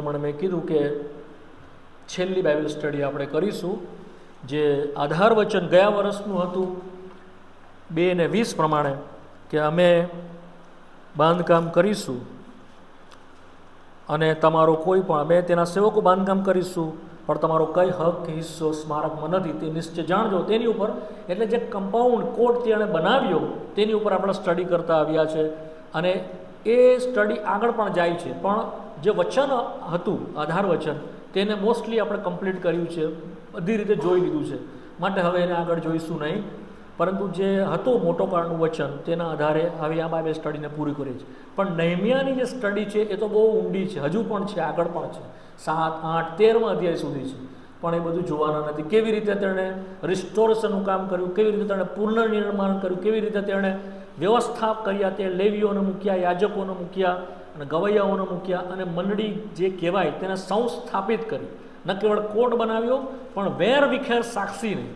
પ્રમાણે મેં કીધું કે છેલ્લી બાઇબલ સ્ટડી આપણે કરીશું, જે આધાર વચન ગયા વર્ષનું હતું 2:20 પ્રમાણે કે અમે બાંધકામ કરીશું અને તમારો કોઈ પણ અમે તેના સેવકો બાંધકામ કરીશું, પણ તમારો કઈ હક કે હિસ્સો સ્મારકમાં નથી તે નિશ્ચય જાણજો. તેની ઉપર એટલે જે કમ્પાઉન્ડ કોર્ટ તેણે બનાવ્યો તેની ઉપર આપણે સ્ટડી કરતા આવ્યા છે અને એ સ્ટડી આગળ પણ જાય છે. પણ જે વચન હતું આધાર વચન તેને મોસ્ટલી આપણે કમ્પ્લીટ કર્યું છે, બધી રીતે જોઈ લીધું છે, માટે હવે એને આગળ જોઈશું નહીં. પરંતુ જે હતું મોટો કાળનું વચન તેના આધારે હવે આ બાઇબલ સ્ટડીને પૂરી કરી છે. પણ નહેમિયાની જે સ્ટડી છે એ તો બહુ ઊંડી છે, હજુ પણ છે, આગળ પણ છે, 7, 8, 13મા અધ્યાય સુધી છે. પણ એ બધું જોવાના નથી. કેવી રીતે તેણે રિસ્ટોરેશનનું કામ કર્યું, કેવી રીતે તેણે પુનર્નિર્માણ કર્યું, કેવી રીતે તેણે વ્યવસ્થા કર્યા, તે લેવીઓને મૂક્યા, યાજકોને મૂક્યા અને ગવૈયાઓને મૂક્યા અને મંડળી જે કહેવાય તેને સંસ્થાપિત કરી. ન કેવળ કોટ બનાવ્યો પણ વેર વિખેર સાક્ષીને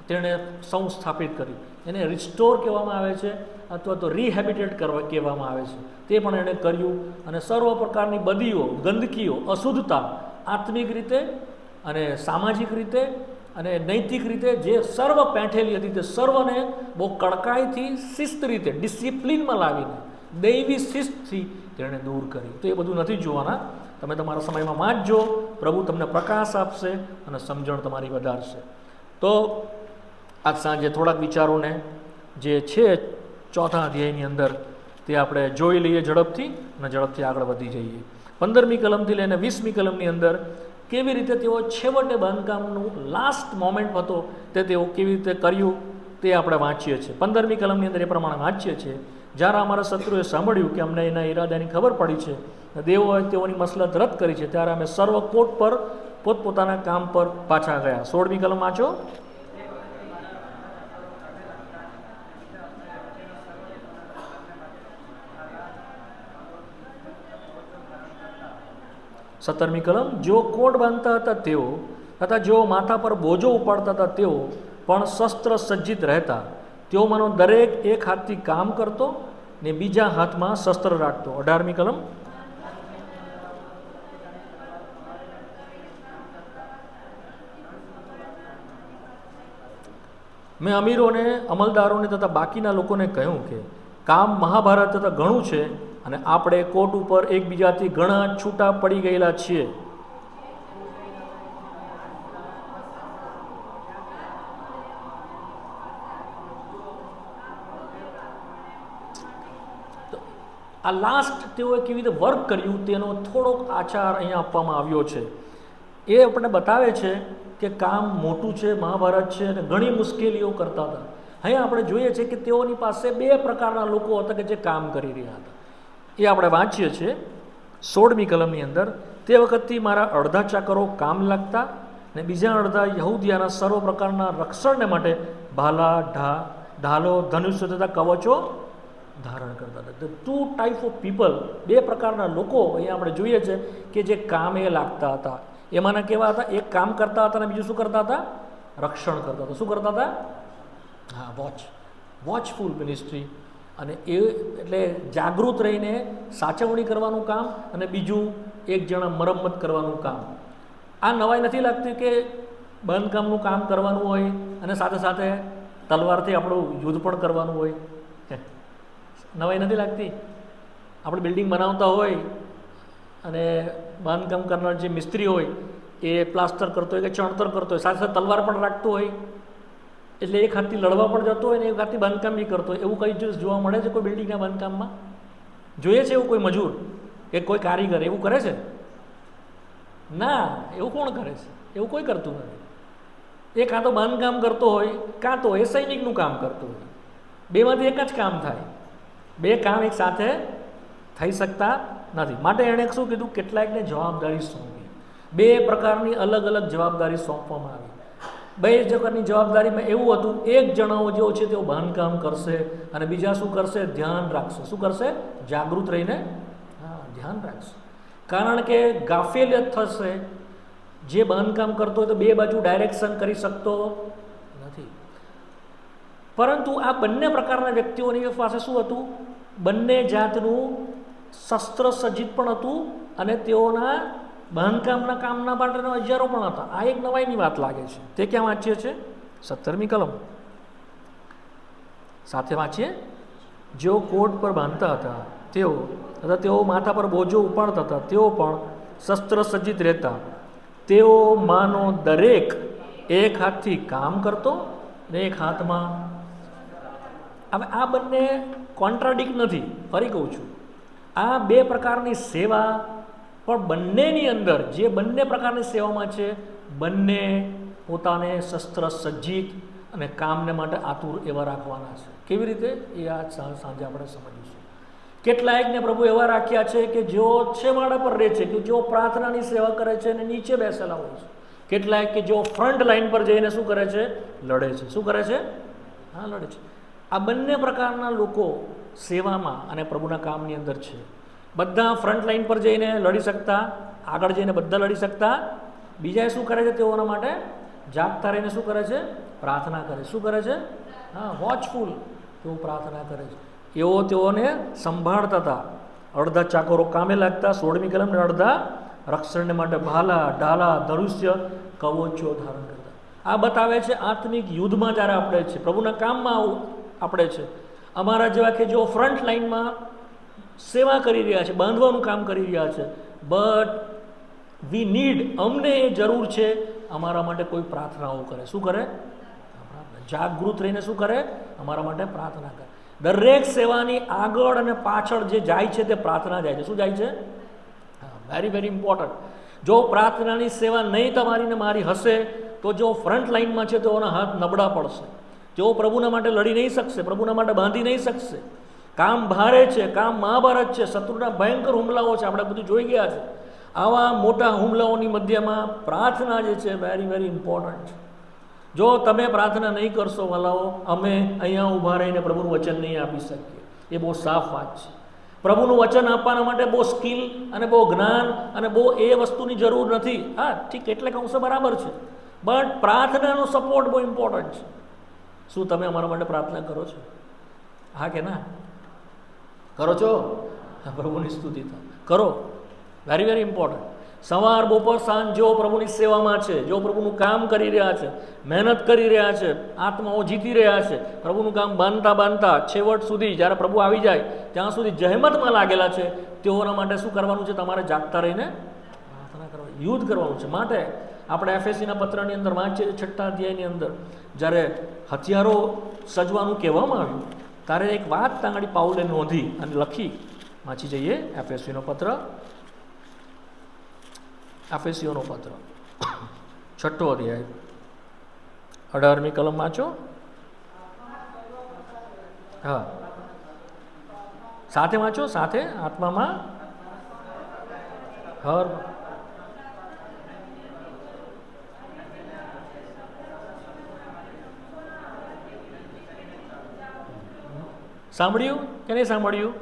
તેણે સંસ્થાપિત કરી. એને રિસ્ટોર કહેવામાં આવે છે અથવા તો રિહેબિટેટ કરવા કહેવામાં આવે છે. તે પણ એણે કર્યું અને સર્વ પ્રકારની બદીઓ, ગંદકીઓ, અશુદ્ધતા આત્મિક રીતે અને સામાજિક રીતે અને નૈતિક રીતે જે સર્વ પેઠેલી હતી તે સર્વને બહુ કડકાઈથી શિસ્ત રીતે ડિસિપ્લિનમાં લાવીને દૈવી શિસ્તથી તેણે દૂર કરી. તો એ બધું નથી જોવાના, તમે તમારા સમયમાં વાંચજો, પ્રભુ તમને પ્રકાશ આપશે અને સમજણ તમારી વધારશે. તો આજ સાંજે થોડાક વિચારોને જે છે 4થા અધ્યાયની અંદર તે આપણે જોઈ લઈએ ઝડપથી અને ઝડપથી આગળ વધી જઈએ. 15મી કલમથી લઈને 20મી કલમની અંદર કેવી રીતે તેઓ છેવટે બાંધકામનું લાસ્ટ મોમેન્ટ હતો તે તેઓ કેવી રીતે કર્યું તે આપણે વાંચીએ છીએ. 15મી કલમની અંદર એ પ્રમાણે વાંચીએ છીએ. જ્યારે અમારા શત્રુએ સાંભળ્યું કે અમને એના ઈરાદાની ખબર પડી છે, દેવોએ તેઓની મસલત રદ કરી છે, ત્યારે અમે સર્વ કોટ પર પોતપોતાના કામ પર પાછા ગયા. 16મી કલમ વાંચો. સત્તરમી કલમ, જેઓ કોટ બાંધતા હતા તેઓ તથા જેઓ માથા પર બોજો ઉપાડતા હતા તેઓ પણ શસ્ત્ર સજ્જિત રહેતા. તેઓમાંનો દરેક એક હાથથી કામ કરતો ને બીજા હાથમાં શસ્ત્ર રાખતો. 18મી કલમ, મેં અમીરોને, અમલદારોને તથા બાકીના લોકોને કહ્યું કે કામ મહાભારત તથા ઘણું છે અને આપણે કોટ ઉપર એકબીજાથી ઘણા છૂટા પડી ગયેલા છીએ. આ લાસ્ટ તેઓએ કેવી રીતે વર્ક કર્યું તેનો થોડોક આચાર અહીંયા આપવામાં આવ્યો છે. એ આપણને બતાવે છે કે કામ મોટું છે, મહાભારત છે અને ઘણી મુશ્કેલીઓ કરતા હતા. અહીંયા આપણે જોઈએ છીએ કે તેઓની પાસે 2 પ્રકારના લોકો હતા કે જે કામ કરી રહ્યા હતા. એ આપણે વાંચીએ છીએ 16મી કલમની અંદર. તે વખતથી મારા અડધા ચાકરો કામ લાગતા ને બીજા અડધા યહૂદિયાના સર્વ પ્રકારના રક્ષણને માટે ભાલા, ઢાલો, ધનુષ્ય તથા કવચો ધારણ કરતા હતા. ધ 2 ટાઈપ ઓફ પીપલ, 2 પ્રકારના લોકો અહીંયા આપણે જોઈએ છે કે જે કામે લાગતા હતા. એમાંના કેવા હતા? એક કામ કરતા હતા અને બીજું શું કરતા હતા? રક્ષણ કરતા હતા. શું કરતા હતા? હા, વોચફુલ મિનિસ્ટ્રી. અને એ એટલે જાગૃત રહીને સાચવણી કરવાનું કામ અને બીજું એક જણા મરમ્મત કરવાનું કામ. આ નવાઈ નથી લાગતી કે બાંધકામનું કામ કરવાનું હોય અને સાથે સાથે તલવારથી આપણું યુદ્ધ પણ કરવાનું હોય. નવાઈ નથી લાગતી? આપણે બિલ્ડિંગ બનાવતા હોય અને બાંધકામ કરનાર જે મિસ્ત્રી હોય એ પ્લાસ્ટર કરતો હોય કે ચણતર કરતો હોય, સાથે સાથે તલવાર પણ રાખતો હોય, એટલે એક હાથથી લડવા પણ જતો હોય ને એક હાથથી બાંધકામ બી કરતો હોય. એવું કઈ જોવા મળે છે કોઈ બિલ્ડિંગના બાંધકામમાં? જોઈએ છે એવું કોઈ મજૂર કે કોઈ કારીગર એવું કરે છે? ના, એવું કોણ કરે છે? એવું કોઈ કરતું નથી. એ કાં તો બાંધકામ કરતો હોય કાં તો એ સૈનિકનું કામ કરતો હોય. બેમાંથી એક જ કામ થાય. 2 કામ એક સાથે થઈ શકતા નથી. માટે એણે શું કીધું? કેટલાકને જવાબદારી સોંપી. 2 પ્રકારની અલગ અલગ જવાબદારી સોંપવામાં આવી. 2 પ્રકારની જવાબદારીમાં એવું હતું, એક જણાઓ જેવો છે તેઓ બાંધકામ કરશે અને બીજા શું કરશે? ધ્યાન રાખશે. શું કરશે? જાગૃત રહીને ધ્યાન રાખશે. કારણ કે ગાફેલિયત થશે. જે બાંધકામ કરતો હોય તો 2 બાજુ ડાયરેક્શન કરી શકતો નથી. પરંતુ આ બંને પ્રકારના વ્યક્તિઓની પાસે શું હતું? બંને જાતનું શસ્ત્ર સજ્જિત પણ હતું અને તેઓના બાંધકામના કામના માટેના હજારો પણ હતા. આ એક નવાઈની વાત લાગે છે. તે ક્યાં વાંચીએ છીએ? 17મી કલમ સાથે વાંચીએ. જેઓ કોટ પર બાંધતા હતા તેઓ માથા પર બોજો ઉપાડતા હતા, તેઓ પણ શસ્ત્ર સજ્જિત રહેતા. તેઓ માનો દરેક એક હાથથી કામ કરતો ને એક હાથમાં. હવે આ બંને કોન્ટ્રાડિક્ટ નથી. ફરી કહું છું, આ બે પ્રકારની સેવા, પણ બંનેની અંદર જે બંને પ્રકારની સેવામાં છે, બંને પોતાને શસ્ત્ર સજ્જિત અને કામને માટે આતુર એવા રાખવાના છે. કેવી રીતે એ આજ સાંજે આપણે સમજીશું. કેટલાયકને પ્રભુ એવા રાખ્યા છે કે જેઓ છેવાડા પર રહે છે, કે જેઓ પ્રાર્થનાની સેવા કરે છે અને નીચે બેસેલા હોય છે. કેટલાયક કે જેઓ ફ્રન્ટ લાઈન પર જઈને શું કરે છે? લડે છે. શું કરે છે? હા, લડે છે. આ બંને પ્રકારના લોકો સેવામાં અને પ્રભુના કામની અંદર છે. બધા ફ્રન્ટ લાઈન પર જઈને લડી શકતા, આગળ જઈને બધા લડી શકતા. બીજા શું કરે છે? તેઓના માટે જાગતા રહીને શું કરે છે? પ્રાર્થના કરે. શું કરે છે? હા, વોચફુલ. તેઓ પ્રાર્થના કરે છે. એવો તેઓને સંભાળતા હતા. અડધા ચાકરો કામે લાગતા, 16મી કલમને, અડધા રક્ષણને માટે ભાલા, ઢાલા, ધનુષ્ય, કવચો ધારણ કરતા. આ બતાવે છે આત્મિક યુદ્ધમાં જ્યારે આપણે છે, પ્રભુના કામમાં આપણે છે, અમારા જેવા કે જેઓ ફ્રન્ટ લાઈનમાં સેવા કરી રહ્યા છે, બાંધવાનું કામ કરી રહ્યા છે, બટ વી નીડ, અમને એ જરૂર છે, અમારા માટે કોઈ પ્રાર્થનાઓ કરે. શું કરે? જાગૃત રહીને શું કરે? અમારા માટે પ્રાર્થના કરે. દરેક સેવાની આગળ અને પાછળ જે જાય છે તે પ્રાર્થના જાય છે. શું જાય છે? હા, વેરી વેરી ઇમ્પોર્ટન્ટ. જો પ્રાર્થનાની સેવા નહીં તમારી ને મારી હશે તો જો ફ્રન્ટ લાઈનમાં છે તેઓના હાથ નબળા પડશે. તેઓ પ્રભુના માટે લડી નહીં શકશે, પ્રભુના માટે બાંધી નહીં શકશે. કામ ભારે છે, કામ મહાભારત છે, શત્રુના ભયંકર હુમલાઓ છે, આપણે બધું જોઈ ગયા છે. આવા મોટા હુમલાઓની મધ્યમાં પ્રાર્થના જે છે વેરી વેરી ઇમ્પોર્ટન્ટ છે. જો તમે પ્રાર્થના નહીં કરશો વાલાઓ, અમે અહીંયા ઊભા રહીને પ્રભુનું વચન નહીં આપી શકીએ. એ બહુ સાફ વાત છે. પ્રભુનું વચન આપવાના માટે બહુ સ્કિલ અને બહુ જ્ઞાન અને બહુ એ વસ્તુની જરૂર નથી. હા, ઠીક, કેટલાક અંશે બરાબર છે, બટ પ્રાર્થનાનો સપોર્ટ બહુ ઇમ્પોર્ટન્ટ છે. શું તમે અમારા માટે પ્રાર્થના કરો છો? હા કે ના? કરો છો? પ્રભુની સ્તુતિ કરો. Very very important. સવાર, બપોર, સાંજ જેઓ પ્રભુની સેવામાં છે, જેઓ પ્રભુનું કામ કરી રહ્યા છે, મહેનત કરી રહ્યા છે, આત્માઓ જીતી રહ્યા છે, પ્રભુનું કામ બાંધતા બાંધતા છેવટ સુધી જ્યારે પ્રભુ આવી જાય ત્યાં સુધી જહેમતમાં લાગેલા છે, તેઓના માટે શું કરવાનું છે? તમારે જાગતા રહીને પ્રાર્થના કરવાની, યુદ્ધ કરવાનું છે. માટે આપણે એફએસસીના પત્રની અંદર વાંચીએ 6 અધ્યાયની અંદર જ્યારે હથિયારો સજવાનું કહેવામાં આવ્યું ત્યારે એક વાત તાંગડી પાઉલે નોંધી અને લખી. વાંચી જઈએ એફએસસીનો પત્ર, એફએસીઓનો પત્ર 6 અધ્યાય 18મી કલમ વાંચો. હા, સાથે વાંચો, સાથે. આત્મામાં હર સાંભળ્યું કે નહીં સાંભળ્યું?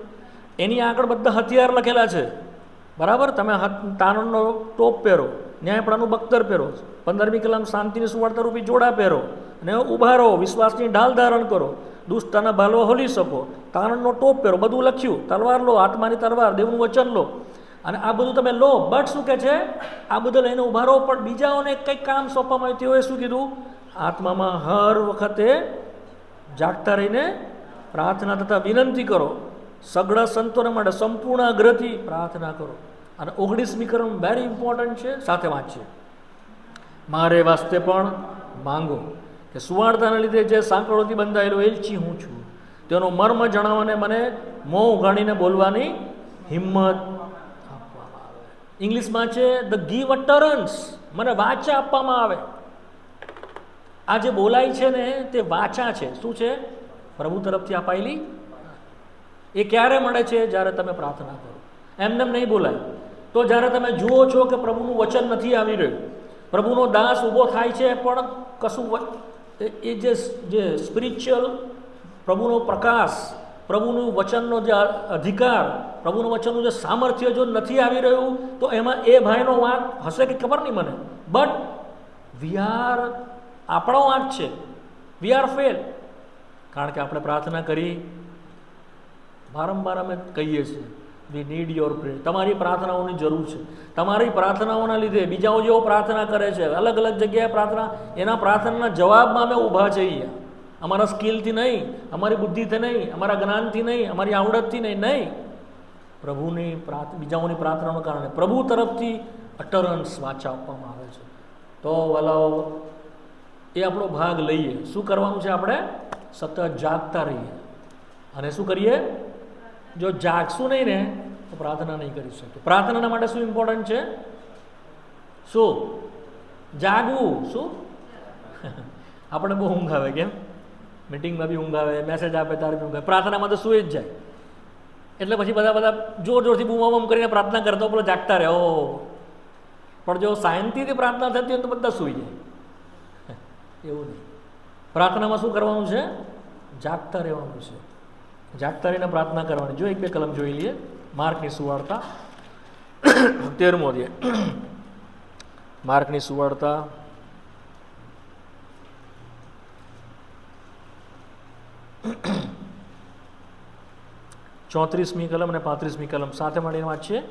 એની આગળ બધા હથિયાર લખેલા છે. બરાબર? તમે તારણનો ટોપ પહેરો, ન્યાયપણાનું બખ્તર પહેરો, 15મી કલમ શાંતિની સુવાર્તા રૂપી જોડા પહેરો અને ઊભા રહો, વિશ્વાસની ઢાલ ધારણ કરો, દુષ્ટના ભાલવા હોલી શકો, તારણનો ટોપ પહેરો, બધું લખ્યું. તલવાર લો, આત્માની તલવાર, દેવનું વચન લો, અને આ બધું તમે લો. બટ શું કહે છે? આ બધું લઈને ઊભા રહો, પણ બીજાઓને કંઈક કામ સોંપવામાં આવ્યું. તેઓએ શું કીધું? આત્મામાં હર વખતે જાગતા રહીને પ્રાર્થના તથા વિનંતી કરો, સગળા સંતોને માટે સંપૂર્ણ આગ્રહથી પ્રાર્થના કરો. અને 19મી કલમ વેરી ઇમ્પોર્ટન્ટ છે, સાથે વાંચીએ. મારે વાસ્તે પણ માંગો કે સુવાર્તાના લીધે જે સાંકળોથી બંધાયેલો એલચી હું છું, તેનો મર્મ જણાવવાને મને મોં ઉઘાડીને બોલવાની હિંમત આપવામાં આવે. ઇંગ્લિશમાં છે ધ ગીવ અટરન્સ, મને વાચા આપવામાં આવે. આ જે બોલાય છે ને તે વાચા છે. શું છે? પ્રભુ તરફથી અપાયેલી. એ ક્યારે મળે છે? જ્યારે તમે પ્રાર્થના કરો. એમને નહીં બોલાય. તો જ્યારે તમે જુઓ છો કે પ્રભુનું વચન નથી આવી રહ્યું, પ્રભુનો દાસ ઊભો થાય છે પણ કશું એ જે સ્પિરિચ્યુઅલ પ્રભુનો પ્રકાશ, પ્રભુનું વચનનો જે અધિકાર, પ્રભુનું વચનનું જે સામર્થ્ય જો નથી આવી રહ્યું તો એમાં એ ભાઈનો વાંક હશે કે ખબર નહીં મને, બટ આપણો વાંક છે. We are fail. કારણ કે આપણે પ્રાર્થના કરી, વારંવાર અમે કહીએ છીએ, વી નીડ યોર પ્રેયર. તમારી પ્રાર્થનાઓની જરૂર છે. તમારી પ્રાર્થનાઓના લીધે બીજાઓ જેઓ પ્રાર્થના કરે છે, અલગ અલગ જગ્યાએ પ્રાર્થના, એના પ્રાર્થનાના જવાબમાં અમે ઊભા છીએ. અમારા સ્કિલથી નહીં, અમારી બુદ્ધિથી નહીં, અમારા જ્ઞાનથી નહીં, અમારી આવડતથી નહીં. પ્રભુની બીજાઓની પ્રાર્થનાના કારણે પ્રભુ તરફથી અટરન્સ વાચા આપવામાં આવે છે. તો વલાઓ એ આપણો ભાગ લઈએ. શું કરવાનું છે? આપણે સતત જાગતા રહીએ. અને શું કરીએ? જો જાગશું નહીં ને તો પ્રાર્થના નહીં કરી શકીએ. પ્રાર્થનાના માટે શું ઇમ્પોર્ટન્ટ છે? શું? જાગવું. શું? આપણે બહુ ઊંઘ આવે. કેમ? મિટિંગમાં બી ઊંઘ આવે, મેસેજ આપે ત્યારે બી ઊંઘ આવે, પ્રાર્થનામાં તો સુઈ જ જાય. એટલે પછી બધા જોર જોરથી બૂમાબૂમ કરીને પ્રાર્થના કરતો પેલો જાગતા રહે. પણ જો શાંતિથી પ્રાર્થના થતી હોય તો બધા સૂઈ જાય. એવું નહીં. પ્રાર્થનામાં શું કરવાનું છે? જાગતા રહેવાનું છે. જાગતા રહીને પ્રાર્થના કરવાની. જો એક બે કલમ જોઈ લઈએ. માર્કની સુવાર્તા 13મો અધ્યાય. માર્કની સુવાર્તા 34મી કલમ અને 35મી કલમ સાથે મળીને વાંચીએ.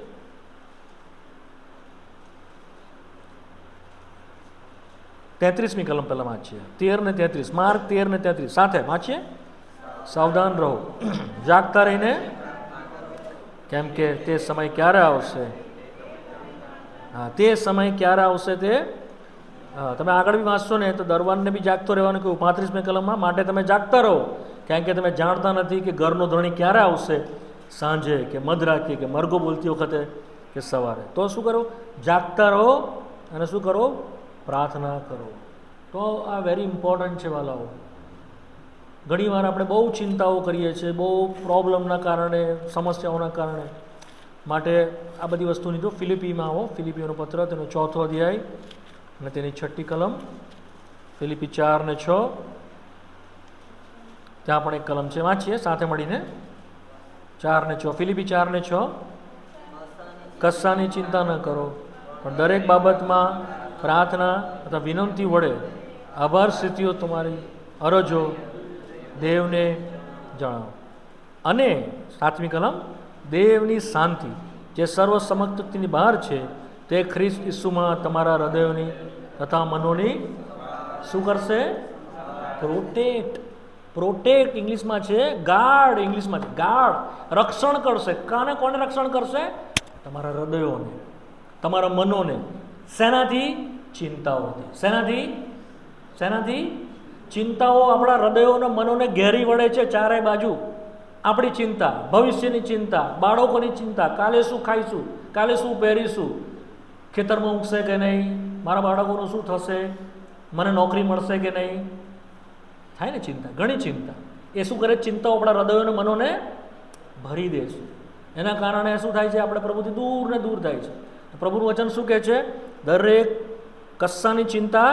તેત્રીસમી કલમ પહેલાં વાંચીએ. 13 ને 33. માર્ક 13 ને 33 સાથે વાંચીએ. સાવધાન રહો, જાગતા રહીને, કેમ કે તે સમય ક્યારે આવશે. તે સમય ક્યારે આવશે તે તમે આગળ બી વાંચશો ને તો દરવાનને બી જાગતો રહેવાનું કહ્યું 35મી કલમમાં. માટે તમે જાગતા રહો, કારણ કે તમે જાણતા નથી કે ઘરનો ધણી ક્યારે આવશે, સાંજે કે મધરાતે કે મરઘો બોલતી વખતે કે સવારે. તો શું કરો? જાગતા રહો અને શું કરો? પ્રાર્થના કરો. તો આ વેરી ઇમ્પોર્ટન્ટ છે વાલાઓ. ઘણીવાર આપણે બહુ ચિંતાઓ કરીએ છીએ, બહુ પ્રોબ્લેમના કારણે, સમસ્યાઓના કારણે. માટે આ બધી વસ્તુની જો ફિલિપીમાં આવો. ફિલિપીઓનો પત્ર તેનો 4થો અધ્યાય અને તેની 6ઠી કલમ. ફિલિપી 4 ને 6. ત્યાં પણ એક કલમ છે, વાંચીએ સાથે મળીને. 4 ને 6. ફિલિપી 4 ને 6. કશાની ચિંતા ન કરો, પણ દરેક બાબતમાં પ્રાર્થના અથવા વિનંતી વડે આભાર સ્થિતિઓ તમારી અરજો દેવને જણાવો. અને 7મી કલમ, દેવની શાંતિ જે સર્વ સમજની બહાર છે તે ખ્રિસ્ત ઈસુમાં તમારા હૃદયોની તથા મનોની શું કરશે? પ્રોટેક્ટ ઇંગ્લિશમાં છે, ગાર્ડ ઇંગ્લિશમાં છે. ગાર્ડ, રક્ષણ કરશે. કોને રક્ષણ કરશે? તમારા હૃદયોને, તમારા મનોને. શેનાથી? ચિંતાઓથી. શેનાથી? ચિંતાઓ આપણા હૃદયોને, મનોને ઘેરી વળે છે ચારે બાજુ. આપણી ચિંતા, ભવિષ્યની ચિંતા, બાળકોની ચિંતા, કાલે શું ખાઈશું, કાલે શું પહેરીશું, ખેતરમાં ઊગશે કે નહીં, મારા બાળકોનું શું થશે, મને નોકરી મળશે કે નહીં. થાય ને ચિંતા, ઘણી ચિંતા. એ શું કરે? ચિંતાઓ આપણા હૃદયોને, મનોને ભરી દે છે. એના કારણે શું થાય છે? આપણે પ્રભુથી દૂર ને દૂર થાય છે. પ્રભુનું વચન શું કહે છે? દરેક કશાની ચિંતા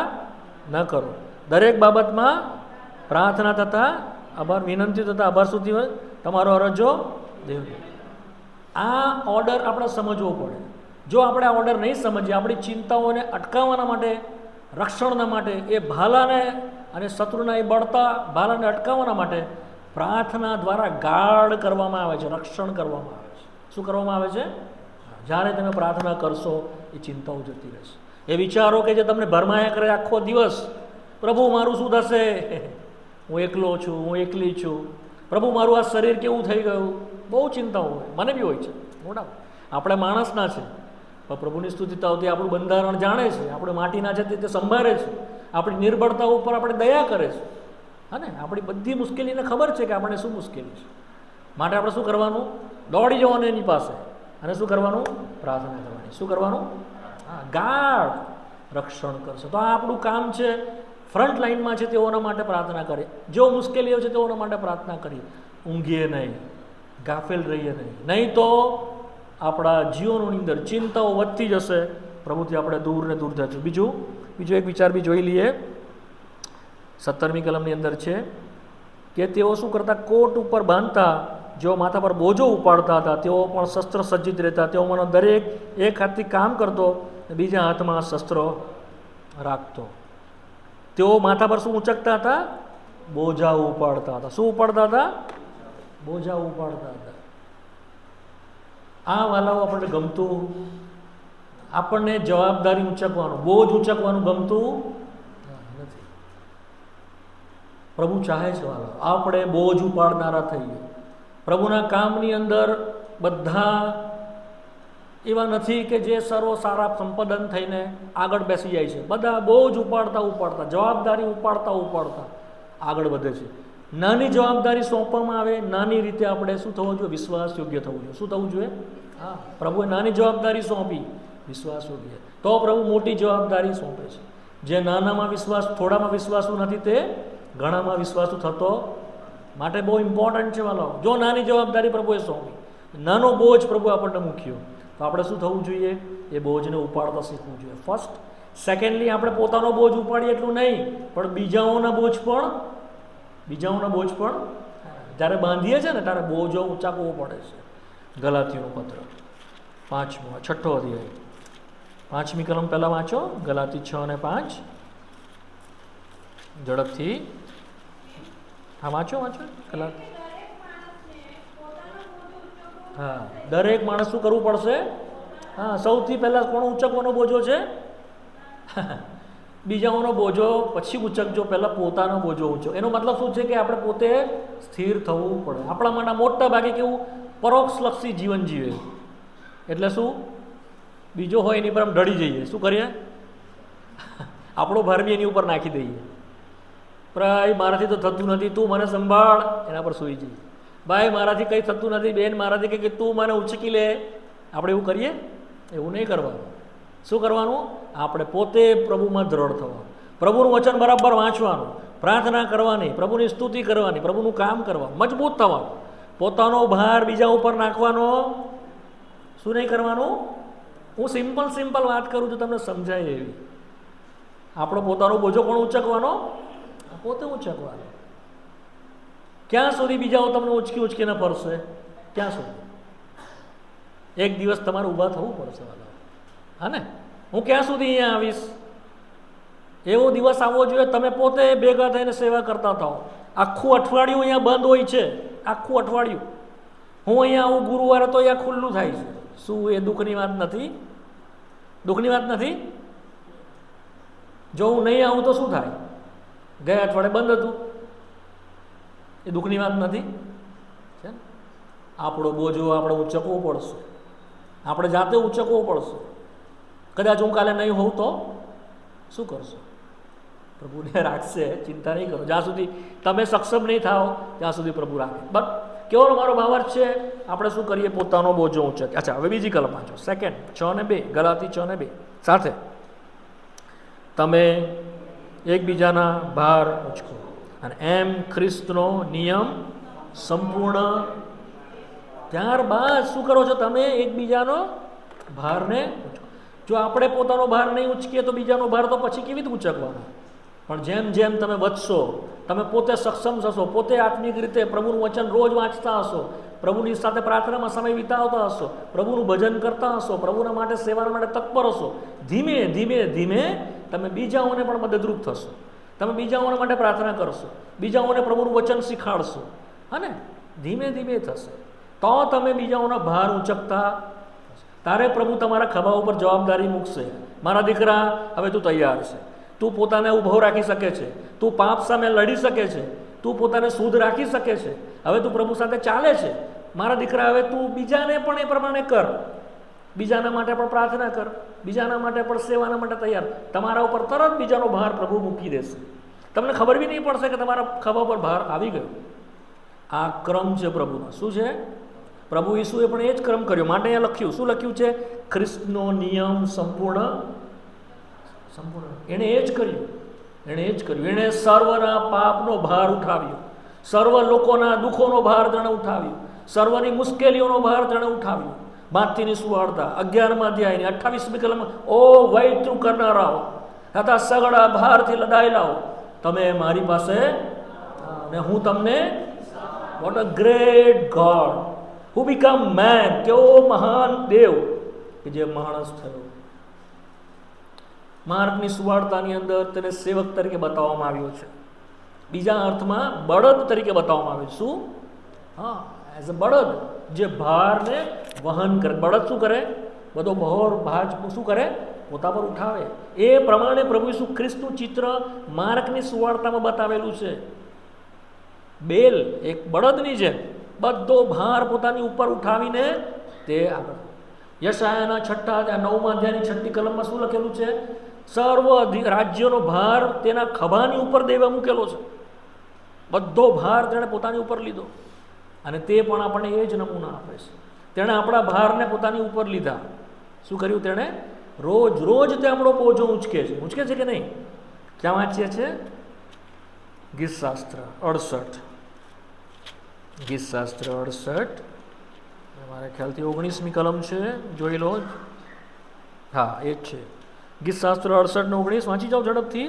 ન કરો, દરેક બાબતમાં પ્રાર્થના થતા આભાર, વિનંતી થતા આભાર સુધી તમારો અરજો દેવ. આ ઓર્ડર આપણે સમજવો પડે. જો આપણે આ ઓર્ડર નહીં સમજીએ, આપણી ચિંતાઓને અટકાવવાના માટે, રક્ષણના માટે, એ ભાલાને અને શત્રુના એ બળતા ભાલાને અટકાવવાના માટે પ્રાર્થના દ્વારા ગાર્ડ કરવામાં આવે છે, રક્ષણ કરવામાં આવે છે. શું કરવામાં આવે છે? જ્યારે તમે પ્રાર્થના કરશો એ ચિંતાઓ જતી રહેશે. એ વિચારો કે જે તમને ભરમાયા કરે આખો દિવસ, પ્રભુ મારું શું થશે, હું એકલો છું, હું એકલી છું, પ્રભુ મારું આ શરીર કેવું થઈ ગયું, બહુ ચિંતાઓ હોય. મને બી હોય છે, મોટા. આપણે માણસના છે, પણ પ્રભુની સ્તુતિતાઓથી આપણું બંધારણ જાણે છે, આપણે માટીના છે તે સંભાળે છે, આપણી નિર્બળતા ઉપર આપણે દયા કરે છે. હા ને, આપણી બધી મુશ્કેલીને ખબર છે કે આપણે શું મુશ્કેલી છે. માટે આપણે શું કરવાનું? દોડી જવાનું એની પાસે અને શું કરવાનું? પ્રાર્થના કરવાની. શું કરવાનું? ગાઢ રક્ષણ કરશે. તો આ આપણું કામ છે. ફ્રન્ટ લાઇનમાં છે તેઓના માટે પ્રાર્થના કરીએ, જેઓ મુશ્કેલીઓ છે તેઓના માટે પ્રાર્થના કરીએ. ઊંઘીએ નહીં, ગાફેલ રહીએ નહીં તો આપણા જીવનોની અંદર ચિંતાઓ વધતી જશે, પ્રભુથી આપણે દૂર ને દૂર થશું. બીજો એક વિચાર બી જોઈ લઈએ. 17મી કલમની અંદર છે કે તેઓ શું કરતા? કોટ ઉપર બાંધતા, જેઓ માથા પર બોજો ઉપાડતા હતા તેઓ પણ શસ્ત્ર સજ્જિત રહેતા. તેઓમાંનો દરેક એક હાથથી કામ કરતો, બીજા હાથમાં શસ્ત્રો રાખતો. તેઓ માથા પર શું ઉંચકતા હતા? બોજા ઉપાડતા હતા. શું ઉપાડતા હતા? બોજા ઉપાડતા હતા. આ વાલાઓ આપણને ગમતું, આપણને જવાબદારી ઉંચકવાનું, બોજ ઉંચકવાનું ગમતું નથી. પ્રભુ ચાહે છે વાલાઓ આપણે બોજ ઉપાડનારા થઈએ. પ્રભુના કામની અંદર બધા એવા નથી કે જે સર્વ સારા સંપાદન થઈને આગળ બેસી જાય છે. બધા બોજ ઉપાડતા ઉપાડતા, જવાબદારી ઉપાડતા ઉપાડતા આગળ વધે છે. નાની જવાબદારી સોંપવામાં આવે, નાની રીતે આપણે શું થવું જોઈએ? વિશ્વાસ યોગ્ય થવું જોઈએ. શું થવું જોઈએ? હા, પ્રભુએ નાની જવાબદારી સોંપી, વિશ્વાસ યોગ્ય, તો પ્રભુ મોટી જવાબદારી સોંપે છે. જે નાનામાં વિશ્વાસ, થોડામાં વિશ્વાસુ નથી, તે ઘણામાં વિશ્વાસુ થતો. માટે બહુ ઇમ્પોર્ટન્ટ છે વાલો. જો નાની જવાબદારી પ્રભુએ સોંપી, નાનો બોજ પ્રભુ આપણને મૂક્યો, તો આપણે શું થવું જોઈએ? એ બોજને ઉપાડતા શીખવું જોઈએ. ફર્સ્ટ. સેકન્ડલી, આપણે પોતાનો બોજ ઉપાડીએ એટલું નહીં, પણ બીજાઓના બોજ પણ જ્યારે બાંધીએ છીએ ને ત્યારે બોજો ઊંચાકવો પડે છે. ગલાતીઓનું પત્ર 5મો 6ઠ્ઠો અધ્યાય 5મી કલમ પહેલાં વાંચો. ગલાતી 6 અને 5 ઝડપથી. હા, વાંચો ગલાતી. હા, દરેક માણસ શું કરવું પડશે? હા, સૌથી પહેલાં કોણ ઊંચકવાનો બોજો છે? બીજાઓનો બોજો પછી ઊંચકજો, પહેલાં પોતાનો બોજો ઊંચો. એનો મતલબ શું છે? કે આપણે પોતે સ્થિર થવું પડે. આપણા માટે મોટા ભાગે કેવું પરોક્ષલક્ષી જીવન જીવે. એટલે શું? બીજો હોય એની પર આમ ઢળી જઈએ. શું કરીએ? આપણો ભાર બી એની ઉપર નાખી દઈએ. ભાઈ મારાથી તો થતું નથી, તું મને સંભાળ, એના પર સૂઈ જઈએ. ભાઈ મારાથી કંઈ થતું નથી, બેન મારાથી કંઈ, તું મને ઉંચકી લે. આપણે એવું કરીએ? એવું નહીં કરવાનું. શું કરવાનું? આપણે પોતે પ્રભુમાં દ્રઢ થવાનું, પ્રભુનું વચન બરાબર વાંચવાનું, પ્રાર્થના કરવાની, પ્રભુની સ્તુતિ કરવાની, પ્રભુનું કામ કરવાનું, મજબૂત થવાનું. પોતાનો ભાર બીજા ઉપર નાખવાનો શું નહીં કરવાનું? હું સિમ્પલ વાત કરું છું, તમને સમજાય એવી. આપણો પોતાનો બોજો કોણ ઊંચકવાનો? પોતે ઊંચકવાનો. ક્યાં સુધી બીજાઓ તમને ઉંચકીને ફરશે? ક્યાં સુધી? એક દિવસ તમારે ઊભા થવું પડશે વાલા. હા ને? હું ક્યાં સુધી અહીંયા આવીશ? એવો દિવસ આવવો જોઈએ તમે પોતે ભેગા થઈને સેવા કરતા થાઓ. આખું અઠવાડિયું અહીંયા બંધ હોય છે, આખું અઠવાડિયું. હું અહીંયા આવું ગુરુવારે તો અહીંયા ખુલ્લું થાય છે. શું એ દુઃખની વાત નથી? દુઃખની વાત નથી? જો હું નહીં આવું તો શું થાય? ગયા અઠવાડિયે બંધ હતું, એ દુઃખની વાત નથી? આપણો બોજો આપણે ઊંચકવો પડશે, આપણે જાતે ઊંચકવો પડશે. કદાચ હું કાલે નહીં હોઉં તો શું કરશો? પ્રભુને રાખશે, ચિંતા નહીં કરો. જ્યાં સુધી તમે સક્ષમ નહીં થાઓ ત્યાં સુધી પ્રભુ રાખે. બટ કેવો મારો ભાવાર્થ છે? આપણે શું કરીએ? પોતાનો બોજો ઊંચક. અચ્છા, હવે બીજી કલમ વાંચો. સેકન્ડ 6 અને 2, ગલાતી 6 અને 2 સાથે. તમે એકબીજાના ભાર ઉંચકો અને એમ ખ્રિસ્તનો નિયમ સંપૂર્ણ. ત્યારબાદ શું કરો છો? તમે એકબીજાનો ભારને ઉંચકો. જો આપણે પોતાનો ભાર નહીં ઉંચકીએ તો બીજાનો ભાર તો પછી કેવી રીતે ઉંચકવાનો? પણ જેમ જેમ તમે વધશો, તમે પોતે સક્ષમ થશો, પોતે આત્મિક રીતે પ્રભુનું વચન રોજ વાંચતા હશો, પ્રભુની સાથે પ્રાર્થનામાં સમય વિતાવતા હશો, પ્રભુનું ભજન કરતા હશો, પ્રભુના માટે સેવા માટે તત્પર હશો, ધીમે ધીમે ધીમે તમે બીજાઓને પણ મદદરૂપ થશો. તમે બીજાઓને માટે પ્રાર્થના કરશો, બીજાઓને પ્રભુનું વચન શીખાડશો. હા ને? ધીમે ધીમે થશે તો તમે બીજાઓના ભાર ઉંચકતા. તારે પ્રભુ તમારા ખભા ઉપર જવાબદારી મૂકશે. મારા દીકરા, હવે તું તૈયાર છે, તું પોતાને ઊભો રાખી શકે છે, તું પાપ સામે લડી શકે છે, તું પોતાને શુદ્ધ રાખી શકે છે, હવે તું પ્રભુ સાથે ચાલે છે. મારા દીકરા, હવે તું બીજાને પણ એ પ્રમાણે કર, બીજાના માટે પણ પ્રાર્થના કર, બીજાના માટે પણ સેવાના માટે તૈયાર. તમારા ઉપર તરત બીજાનો ભાર પ્રભુ મૂકી દેશે. તમને ખબર બી નહીં પડશે કે તમારા ખભા પર ભાર આવી ગયો. આ ક્રમ છે પ્રભુનો. શું છે? પ્રભુ ઈસુએ પણ એ જ ક્રમ કર્યો. માટે અહીંયા લખ્યું, શું લખ્યું છે? ખ્રિસ્તનો નિયમ સંપૂર્ણ. એણે એ જ કર્યું. એણે સર્વના પાપનો ભાર ઉઠાવ્યો, સર્વ લોકોના દુઃખોનો ભાર તેણે ઉઠાવ્યો, સર્વની મુશ્કેલીઓનો ભાર તેણે ઉઠાવ્યો. માથીની સુવાર્તા 11મા અધ્યાયની 28મી કલમમાં, ઓ વૈતું કરનારાઓ તથા સગળા ભારથી લદાયેલાઓ, તમે મારી પાસે અને હું તમને. What a great god who become man. કેવો મહાન દેવ કે જે માણસ થયો. માર્કની સુવાર્તાની અંદર તેને સેવક તરીકે બતાવવામાં આવ્યો છે. બીજા અર્થમાં બળદ તરીકે બતાવવામાં આવ્યું. શું? હા, એઝ અ બળદ જે ભારને વહન કરે. બળદ શું કરે? બધો ભાર શું કરે? પોતા પર ઉઠાવે. એ પ્રમાણે પ્રભુ ઈસુ ખ્રિસ્તનું ચિત્ર માર્કની સુવાર્તામાં બતાવેલું છે. બેલ એક બળદની જેમ બધો ભાર પોતાની ઉપર ઉઠાવીને તે આગળ. યશાયાના 9મા અધ્યાયની 6ઠી કલમમાં શું લખેલું છે? સર્વ રાજ્યોનો ભાર તેના ખભાની ઉપર દેવા મૂકેલો છે. બધો ભાર તેણે પોતાની ઉપર લીધો અને તે પણ આપણને એ જ નમૂના આપે છે. તેણે આપણા ભારને પોતાની ઉપર લીધા. શું કર્યું તેણે? રોજ રોજ તે આપણો બોજો ઉંચકે છે. ઉંચકે છે કે નહીં? ક્યાં વાંચીએ છીએ? ગીતશાસ્ત્ર 68. ગીતશાસ્ત્ર 68 મારા ખ્યાલથી 19મી કલમ છે, જોઈ લો. હા, એ જ છે. ગીતશાસ્ત્ર 68 ને 19 વાંચી જાઓ ઝડપથી.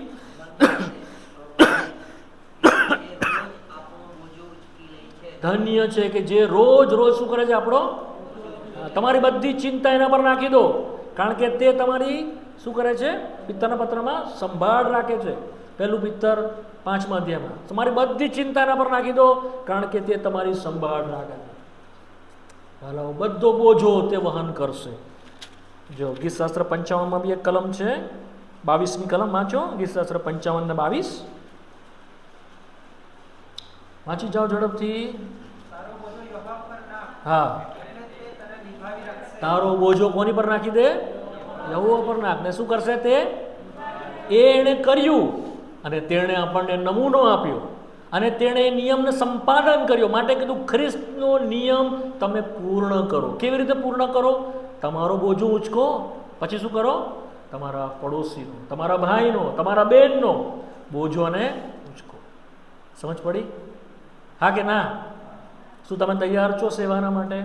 ધન્ય છે કે જે રોજ રોજ શું કરે છે? આપણો તમારી બધી ચિંતા એના પર નાખી દો, કારણ કે તે તમારી શું કરે છે? પિત્તરના પત્રમાં સંભાળ રાખે છે. પહેલું પિત્તર 5મા અધ્યાયમાં તમારી બધી ચિંતા એના પર નાખી દો, કારણ કે તે તમારી સંભાળ રાખે છે. હાલો, બધો બોજો તે વહન કરશે. જો ગીતશાસ્ત્ર 55માં બી એક કલમ છે, 22મી કલમ વાંચો. ગીતશાસ્ત્ર 55 ને 22 વાંચી જાઓ ઝડપથી. હા, તારો બોજો કોની પર નાખી દે? યહોવા પર નાખ. ને શું કરશે તે? એણે કર્યું અને તેણે આપણને નમૂનો આપ્યો અને તેણે એ નિયમને સંપાદન કર્યો. માટે કીધું ખ્રિસ્તનો નિયમ તમે પૂર્ણ કરો. કેવી રીતે પૂર્ણ કરો? તમારો બોજો ઉચકો, પછી શું કરો? તમારા પડોશીનો, તમારા ભાઈનો, તમારા બહેનનો બોજોને ઉચકો. સમજ પડી? હા કે ના? શું તમે તૈયાર છો સેવાના માટે,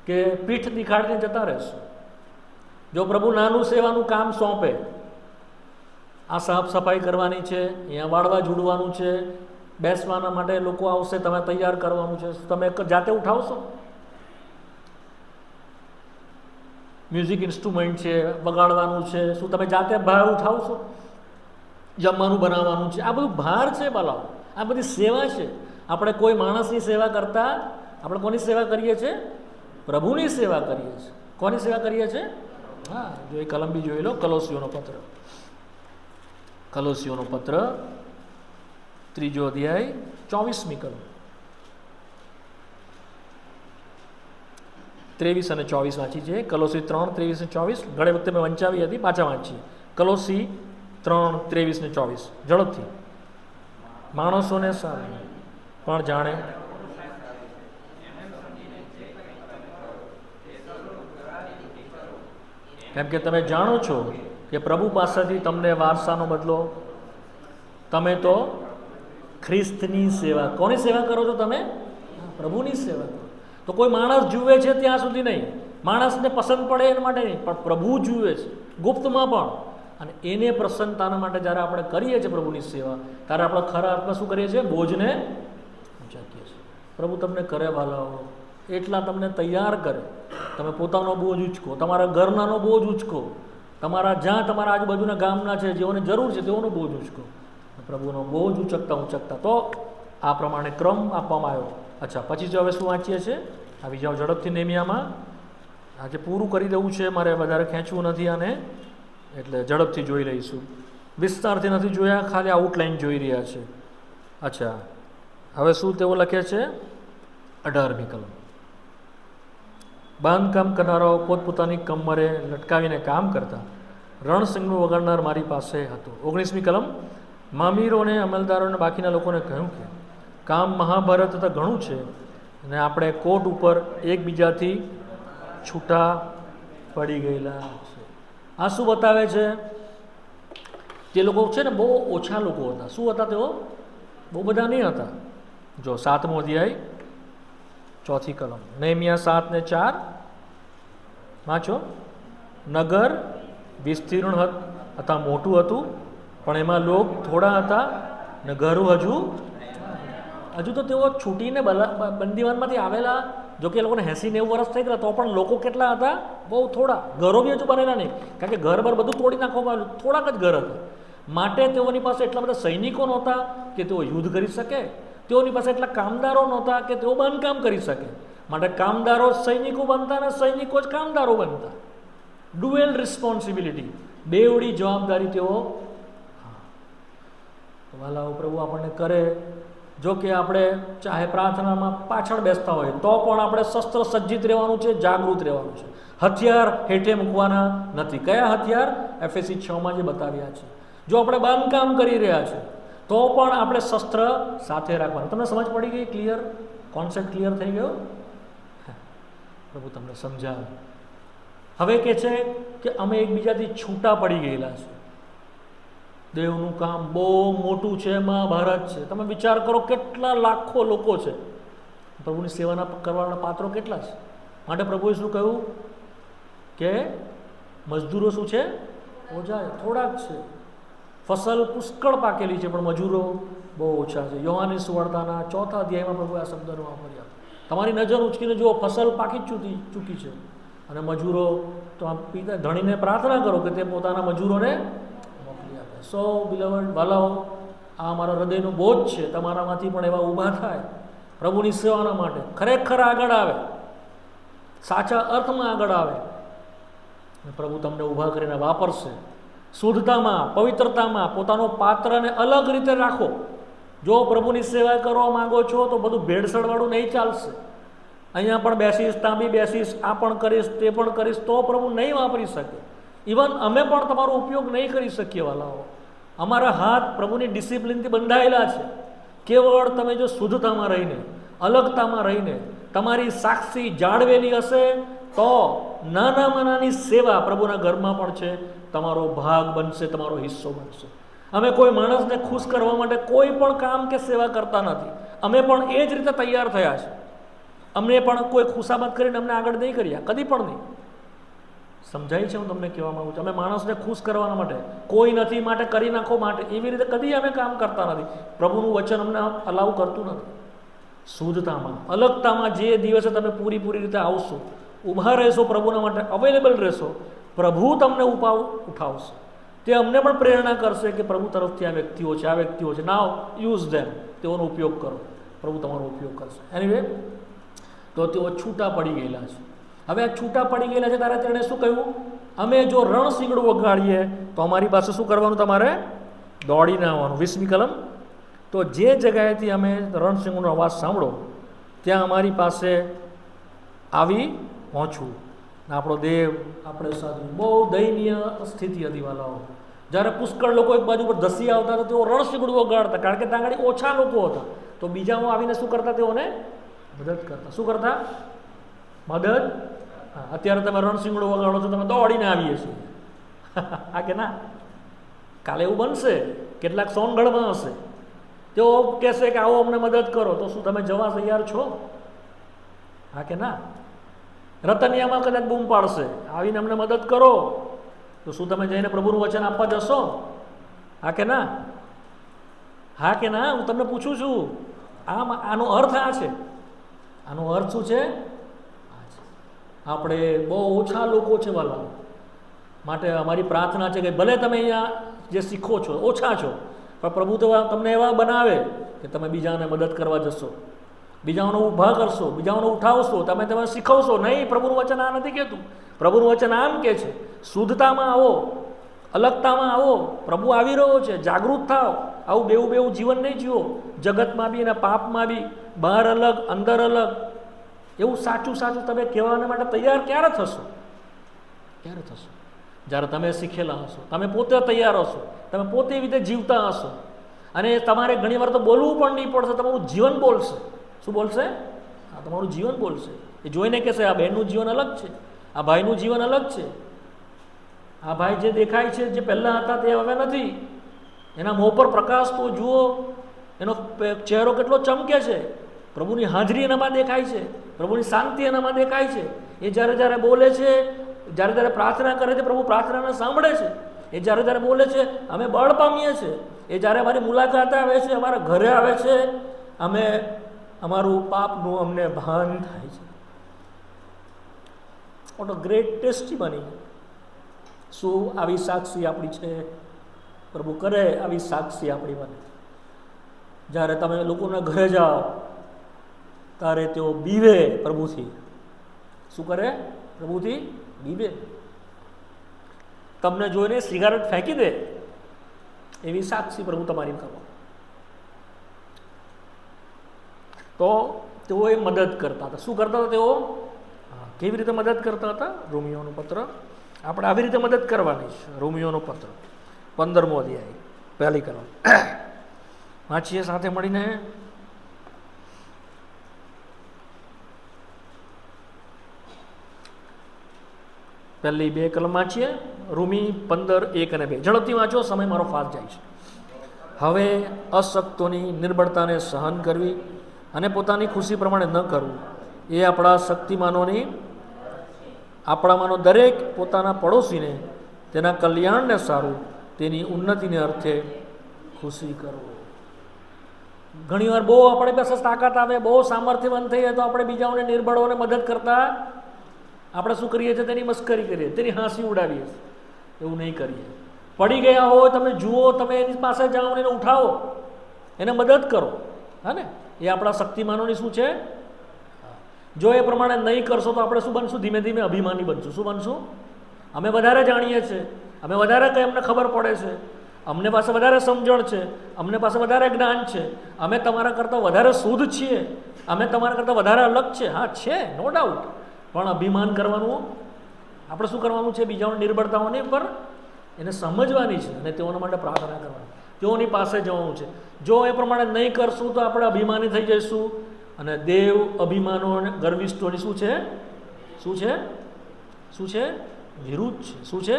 કે પીઠ દેખાડીને જતા રહેશો? જો પ્રભુ નાનું સેવાનું કામ સોંપે, આ સાફ સફાઈ કરવાની છે, અહીંયા વાળવા જોડવાનું છે, બેસવાના માટે લોકો આવશે, તમે તૈયાર કરવાનું છે, તમે જાતે ઉઠાવશો? મ્યુઝિક ઇન્સ્ટ્રુમેન્ટ છે, વગાડવાનું છે, શું તમે જાતે ભાર ઉઠાવશો? જમવાનું બનાવવાનું છે, આ બધું ભાર છે બાલાઓ. આ બધી સેવા છે. આપણે કોઈ માણસની સેવા કરતા આપણે કોની સેવા કરીએ છીએ? પ્રભુની સેવા કરીએ છીએ. કોની સેવા કરીએ છીએ? હા, જો એ કલમ બી જોઈ લો. કલોસીઓનો પત્ર, કલોસીઓનો પત્ર 3જો અધ્યાય 24મી કલમ 23 અને 24 વાંચી છે. કલોસી 3, 23 ને 24. ઘણી વખતે મેં વંચાવી હતી, પાછા વાંચીએ. કલોસી 3, 23 ને 24 ઝડપથી. માણસોને સારું પણ જાણે કેમ કે તમે જાણો છો કે પ્રભુ પાસેથી તમને વારસાનો બદલો. તમે તો ખ્રિસ્તની સેવા. કોની સેવા કરો છો તમે? પ્રભુની સેવા કરો. તો કોઈ માણસ જુએ છે ત્યાં સુધી નહીં, માણસને પસંદ પડે એના માટે નહીં, પણ પ્રભુ જુએ છે ગુપ્તમાં પણ. અને એને પ્રસન્નતાના માટે જ્યારે આપણે કરીએ છીએ પ્રભુની સેવા, ત્યારે આપણે ખરા અર્થમાં શું કરીએ છીએ? બોજને ઊંચાકીએ છીએ. પ્રભુ તમને કરે વાલાઓ, એટલા તમને તૈયાર કરે. તમે પોતાનો બોજ ઉચકો, તમારા ઘરનાનો બોજ ઉચકો, તમારા જ્યાં તમારા આજુબાજુના ગામના છે, જેઓને જરૂર છે તેઓનો બોજ ઉચકો. પ્રભુનો બોજ ઉચકતા ઉચકતા તો આ પ્રમાણે ક્રમ આપવામાં આવ્યો. અચ્છા, પછી જો હવે શું વાંચીએ છીએ? આવી જાઓ ઝડપથી નેમિયામાં. આજે પૂરું કરી દેવું છે મારે, વધારે ખેંચવું નથી આને, એટલે ઝડપથી જોઈ લઈશું. વિસ્તારથી નથી જોયા, ખાલી આઉટલાઇન જોઈ રહ્યા છે. અચ્છા, હવે શું તેઓ લખે છે? 18મી કલમ. બાંધકામ કરનારાઓ પોતપોતાની કમરે લટકાવીને કામ કરતા રણસિંગનું વગાડનાર મારી પાસે હતો. 19મી કલમ. મામીરોને, અમલદારોને, બાકીના લોકોને કહ્યું કે કામ મહાભારત તથા ઘણું છે અને આપણે કોટ ઉપર એકબીજાથી છૂટા પડી ગયેલા છે. આ શું બતાવે છે? તે લોકો છે ને બહુ ઓછા લોકો હતા. શું હતા તેઓ? બહુ બધા નહીં હતા. જો 7મો અધ્યાય 4થી કલમ. નેહમિયા 7 ને 4 વાંચો. નગર વિસ્તીર્ણ હતા, મોટું હતું, પણ એમાં લોક થોડા હતા ને ઘરો હજુ તો તેઓ છૂટીને બંદીવાનમાંથી આવેલા. જો કે એ લોકોને 80-90 વર્ષ થઈ ગયા, તો પણ લોકો કેટલા હતા? બહુ થોડા. ઘરો બી હજુ બનેલા નહીં, કારણ કે ઘર બધું તોડી નાખવામાં આવ્યું. થોડાક જ ઘર હતા. માટે તેઓની પાસે એટલા બધા સૈનિકો નહોતા કે તેઓ યુદ્ધ કરી શકે. તેઓની પાસે એટલા કામદારો નહોતા કે તેઓ બાંધકામ કરી શકે, માટે કામદારો સૈનિકો બનતા અને સૈનિકો જ કામદારો બનતા. ડ્યુઅલ રિસ્પોન્સિબિલિટી, બેવડી જવાબદારી તેઓ. વાલાઓ, પ્રભુ આપણને કરે. જો કે આપણે ચાહે પ્રાર્થનામાં પાછળ બેસતા હોય તો પણ આપણે શસ્ત્ર સજ્જિત રહેવાનું છે, જાગૃત રહેવાનું છે. હથિયાર હેઠે મૂકવાના નથી. કયા હથિયાર? એફએસી 6 જે બતાવ્યા છે. જો આપણે બાંધકામ કરી રહ્યા છે તો પણ આપણે શસ્ત્ર સાથે રાખવાનું. તમને સમજ પડી ગઈ? ક્લિયર? કોન્સેપ્ટ ક્લિયર થઈ ગયો? પ્રભુ તમને સમજાવે. હવે કે છે કે અમે એકબીજાથી છૂટા પડી ગયેલા છે. દેવનું કામ બહુ મોટું છે, મહાભારત છે. તમે વિચાર કરો કેટલા લાખો લોકો છે, પ્રભુની સેવાના કરવાના પાત્રો કેટલા છે. માટે પ્રભુએ શું કહ્યું કે મજદૂરો શું છે? ઓછા, થોડાક છે. ફસલ પુષ્કળ પાકેલી છે પણ મજૂરો બહુ ઓછા છે. યોહાનની સુવાર્તાના 4 અધ્યાયમાં પ્રભુએ આ શબ્દનો વાપર્યા. તમારી નજર ઉંચકીને જુઓ, ફસલ પાકી ચૂકી છે અને મજૂરો તો આમ ધણીને પ્રાર્થના કરો કે તે પોતાના મજૂરોને મોકલી આપે. સો બિલવડ વાલાઓ, આ અમારા હૃદયનો બોજ છે. તમારામાંથી પણ એવા ઊભા થાય પ્રભુની સેવાના માટે, ખરેખર આગળ આવે, સાચા અર્થમાં આગળ આવે. પ્રભુ તમને ઊભા કરીને વાપરશે. શુદ્ધતામાં, પવિત્રતામાં પોતાનો પાત્રને અલગ રીતે રાખો. જો પ્રભુની સેવા કરવા માંગો છો તો બધું ભેળસેળવાળું નહીં ચાલશે. અહીંયા પણ બેસીશ, ત્યાં બી બેસીશ, આ પણ કરીશ, તે પણ કરીશ, તો પ્રભુ નહીં વાપરી શકે. ઇવન અમે પણ તમારો ઉપયોગ નહીં કરી શકીએ વાલાઓ. અમારા હાથ પ્રભુની ડિસિપ્લિનથી બંધાયેલા છે. કેવળ તમે જો શુદ્ધતામાં રહીને, અલગતામાં રહીને તમારી સાક્ષી જાળવેલી હશે તો નાનામાં નાની સેવા પ્રભુના ઘરમાં પણ છે, તમારો ભાગ બનશે, તમારો હિસ્સો બનશે. અમે કોઈ માણસને ખુશ કરવા માટે કોઈ પણ કામ કે સેવા કરતા નથી. અમે પણ એ જ રીતે તૈયાર થયા છે. અમને પણ કોઈ ખુશામત કરીને અમને આગળ નહીં કર્યા, કદી પણ નહીં. સમજાય છે હું તમને કહેવા માંગુ છું? અમે માણસને ખુશ કરવાના માટે, કોઈ નથી માટે કરી નાખો માટે, એવી રીતે કદી અમે કામ કરતા નથી. પ્રભુનું વચન અમને અલાઉ કરતું નથી. શુદ્ધતામાં, અલગતામાં જે દિવસે તમે પૂરી રીતે આવશો, ઊભા રહેશો, પ્રભુના માટે અવેલેબલ રહેશો, પ્રભુ તમને ઉઠાવશે. તે અમને પણ પ્રેરણા કરશે કે પ્રભુ તરફથી આ વ્યક્તિઓ છે, નાવ યુઝ ધેમ, તેઓનો ઉપયોગ કરો. પ્રભુ તમારો ઉપયોગ કરશે. એનીવે, તો તેઓ છૂટા પડી ગયેલા છે. હવે આ છૂટા પડી ગયેલા છે ત્યારે તેણે શું કહ્યું? અમે જો રણશીંગડું વગાડીએ તો અમારી પાસે શું કરવાનું? તમારે દોડીને આવવાનું. 20મી કલમ. તો જે જગ્યાએથી અમે રણશીંગડુંનો અવાજ સાંભળો ત્યાં અમારી પાસે આવી પહોંચવું. આપણો દેવ આપણે સાધુ. બહુ દયનીય સ્થિતિ હતી વાલાઓ. જ્યારે પુષ્કળ લોકો એક બાજુ પર ધસી આવતા તો તેઓ રણશીંગડું વગાડતા, કારણ કે ત્યાં આગળ ઓછા લોકો હતા. તો બીજાઓ આવીને શું કરતા? તેઓને મદદ કરતા. શું કરતા? મદદ. અત્યારે તમે રણશીંગડું વગાડો છો, તમે દોડીને આવીએ છીએ. હા કે ના? કાલે એવું બનશે, કેટલાક સોનગઢમાં હશે, તેઓ કહેશે કે આવો અમને મદદ કરો, તો શું તમે જવા તૈયાર છો? હા કે ના? રતનિયામાં કદાચ બૂમ પાડશે, આવીને અમને મદદ કરો, તો શું તમે જઈને પ્રભુનું વચન આપવા જશો? હા કે ના? હા કે ના? હું તમને પૂછું છું. આનો અર્થ આ છે. આનો અર્થ શું છે? આપણે બહુ ઓછા લોકો છે વાલા, માટે અમારી પ્રાર્થના છે કે ભલે તમે અહીંયા જે શીખો છો ઓછા છો, પણ પ્રભુ તો તમને એવા બનાવે કે તમે બીજાને મદદ કરવા જશો, બીજાઓને ઊભા કરશો, બીજાઓને ઉઠાવશો, તમે શીખવશો. નહીં, પ્રભુનું વચન આ નથી કહેતું. પ્રભુનું વચન આમ કહે છે, શુદ્ધતામાં આવો, અલગતામાં આવો, પ્રભુ આવી રહ્યો છે, જાગૃત થાઓ. આવું બેવું જીવન નહીં જીવો, જગતમાં બી અને પાપમાં બી, બહાર અલગ અંદર અલગ. એવું સાચું તમે કહેવાના માટે તૈયાર ક્યારે થશો? ક્યારે થશો? જ્યારે તમે શીખેલા હશો, તમે પોતે તૈયાર હશો, તમે પોતે એવી રીતે જીવતા હશો. અને તમારે ઘણી વાર તો બોલવું પણ નહીં પડશે, તમારું જીવન બોલશે. શું બોલશે? હા, તમારું જીવન બોલશે. એ જોઈને કહેશે આ બહેનનું જીવન અલગ છે, આ ભાઈનું જીવન અલગ છે. આ ભાઈ જે દેખાય છે, જે પહેલાં હતા તે હવે નથી. એના મોં પર પ્રકાશ તો જુઓ, એનો ચહેરો કેટલો ચમકે છે. પ્રભુની હાજરી એનામાં દેખાય છે, પ્રભુની શાંતિ એનામાં દેખાય છે. એ જ્યારે બોલે છે, જ્યારે પ્રાર્થના કરે છે, પ્રભુ પ્રાર્થનાને સાંભળે છે. એ જ્યારે બોલે છે, અમે બળ પામીએ છીએ. એ જ્યારે અમારી મુલાકાતે આવે છે, અમારા ઘરે આવે છે, અમારું પાપનું અમને ભાન થાય છે. What a great testimony. શું આવી સાક્ષી આપણી છે? પ્રભુ કરે આવી સાક્ષી આપણી બને. જ્યારે તમે લોકોના ઘરે જાઓ ત્યારે તેઓ બીવે પ્રભુથી. શું કરે? પ્રભુથી બીવે. તમને જોઈને સિગારેટ ફેંકી દે એવી સાક્ષી પ્રભુ તમારી કરો. તો તેઓ એ મદદ કરતા હતા. શું કરતા હતા તેઓ? કેવી રીતે મદદ કરતા હતા? રોમિયોનો પત્ર આપણે આવી રીતે મદદ કરવાની છે. રોમિયોનો પત્ર 15મો અધ્યાય પહેલી કલમ વાંચીએ સાથે મળીને. પહેલી 2 કલમ વાંચીએ. રોમી 15:1 અને 2. ઝડપથી વાંચો, સમય મારો ફાસ્ટ જાય છે. હવે અશક્તોની નિર્બળતાને સહન કરવી અને પોતાની ખુશી પ્રમાણે ન કરવું એ આપણા શક્તિમાનોની, આપણામાંનો દરેક પોતાના પડોશીને તેના કલ્યાણને સારું, તેની ઉન્નતિને અર્થે ખુશી કરવું. ઘણીવાર બહુ આપણી પાસે તાકાત આવે, બહુ સામર્થ્યવાન થઈએ તો આપણે બીજાઓને, નિર્બળોને મદદ કરતા આપણે શું કરીએ છીએ? તેની મસ્કરી કરીએ, તેની હાંસી ઉડાવીએ. એવું નહીં કરીએ. પડી ગયા હોય તમે જુઓ, તમે એની પાસે જાઓ, એને ઉઠાવો, એને મદદ કરો. હા ને? એ આપણા શક્તિમાનોની શું છે? જો એ પ્રમાણે નહીં કરશો તો આપણે શું બનશું? ધીમે ધીમે અભિમાની બનશું. શું બનશું? અમે વધારે જાણીએ છીએ, અમે વધારે કંઈ અમને ખબર પડે છે, અમને પાસે વધારે સમજણ છે, અમને પાસે વધારે જ્ઞાન છે, અમે તમારા કરતાં વધારે શુદ્ધ છીએ, અમે તમારા કરતાં વધારે અલગ છે. હા છે, નો ડાઉટ. પણ અભિમાન કરવાનું આપણે શું કરવાનું છે? બીજાઓની નિર્બળતાઓની પર એને સમજવાની છે અને તેઓના માટે પ્રાર્થના કરવાની, તેઓની પાસે જવાનું છે. જો એ પ્રમાણે નહીં કરશું તો આપણે અભિમાની થઈ જઈશું. અને દેવ અભિમાનો અને ગર્વિષ્ઠોની શું છે? શું છે? શું છે? વિરુદ્ધ છે. શું છે?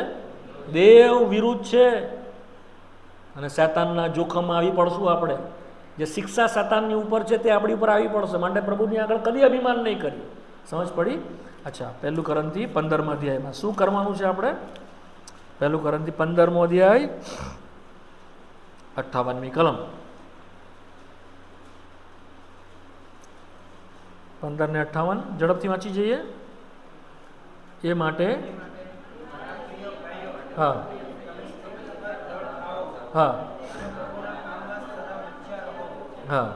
દેવ વિરુદ્ધ છે. અને શૈતાનના જોખમમાં આવી પડશું આપણે. જે શિક્ષા શૈતાનની ઉપર છે તે આપણી ઉપર આવી પડશે. માટે પ્રભુની આગળ કદી અભિમાન નહીં કરી. સમજ પડી? અચ્છા, 1 કોરિન્થી 15મા અધ્યાયમાં શું કરવાનું છે આપણે? 1 કોરિન્થી 15મો અધ્યાય 58મી કલમ 15 ને 58 ઝડપથી વાંચી જઈએ. એ માટે હા હા હા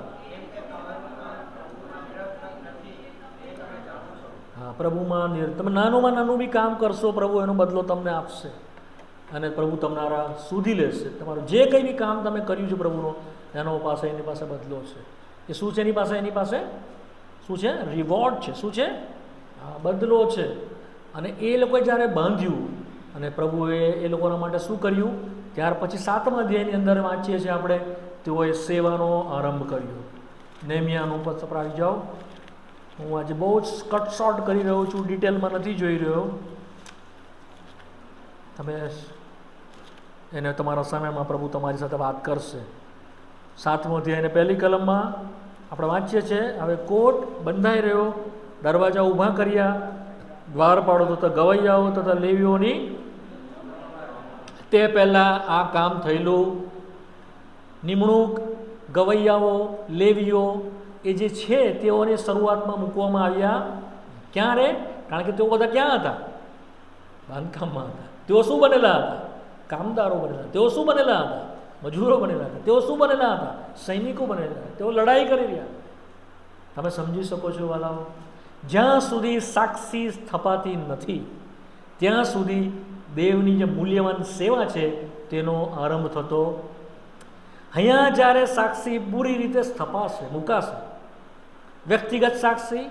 હા પ્રભુમાં તમે નાનુંમાં નાનું બી કામ કરશો, પ્રભુ એનો બદલો તમને આપશે અને પ્રભુ તમારા સુધી લેશે. તમારું જે કંઈ બી કામ તમે કર્યું છે પ્રભુનો, એની પાસે બદલો છે. એ શું છે? એની પાસે શું છે? રિવોર્ડ છે. શું છે? હા, બદલો છે. અને એ લોકોએ જ્યારે બાંધ્યું અને પ્રભુએ એ લોકોના માટે શું કર્યું? ત્યાર પછી 7મા અધ્યાયની અંદર વાંચીએ છીએ આપણે, તેઓએ સેવાનો આરંભ કર્યો. નેમિયાનું પત્ર આવી જાઓ. હું આજે બહુ જ કટ શોર્ટ કરી રહ્યો છું, ડિટેલમાં નથી જોઈ રહ્યો. તમે એને તમારા સમયમાં પ્રભુ તમારી સાથે વાત કરશે. 7મો અધ્યાય અને 1લી કલમમાં આપણે વાંચીએ છીએ. હવે કોટ બંધાઈ રહ્યો, દરવાજા ઊભા કર્યા, દ્વારપાળો તથા ગવૈયાઓ તથા લેવીઓની તે પહેલાં આ કામ થયેલું. નિમણૂક ગવૈયાઓ, લેવીઓ એ જે છે તેઓને શરૂઆતમાં મૂકવામાં આવ્યા. ક્યાં રે? કારણ કે તેઓ બધા ક્યાં હતા? બાંધકામમાં હતા. તેઓ શું બનેલા હતા? કામદારો બનેલા. તેઓ શું બનેલા હતા? મજૂરો બનેલા હતા. તેઓ શું બનેલા હતા? સૈનિકો બનેલા હતા. તેઓ લડાઈ કરી રહ્યા. તમે સમજી શકો છો વાલાઓ? જ્યાં સુધી સાક્ષી સ્થપાતી નથી ત્યાં સુધી દેવની જે મૂલ્યવાન સેવા છે તેનો આરંભ થતો. અહીંયા જ્યારે સાક્ષી પૂરી રીતે સ્થપાશે, મુકાશે, વ્યક્તિગત સાક્ષી,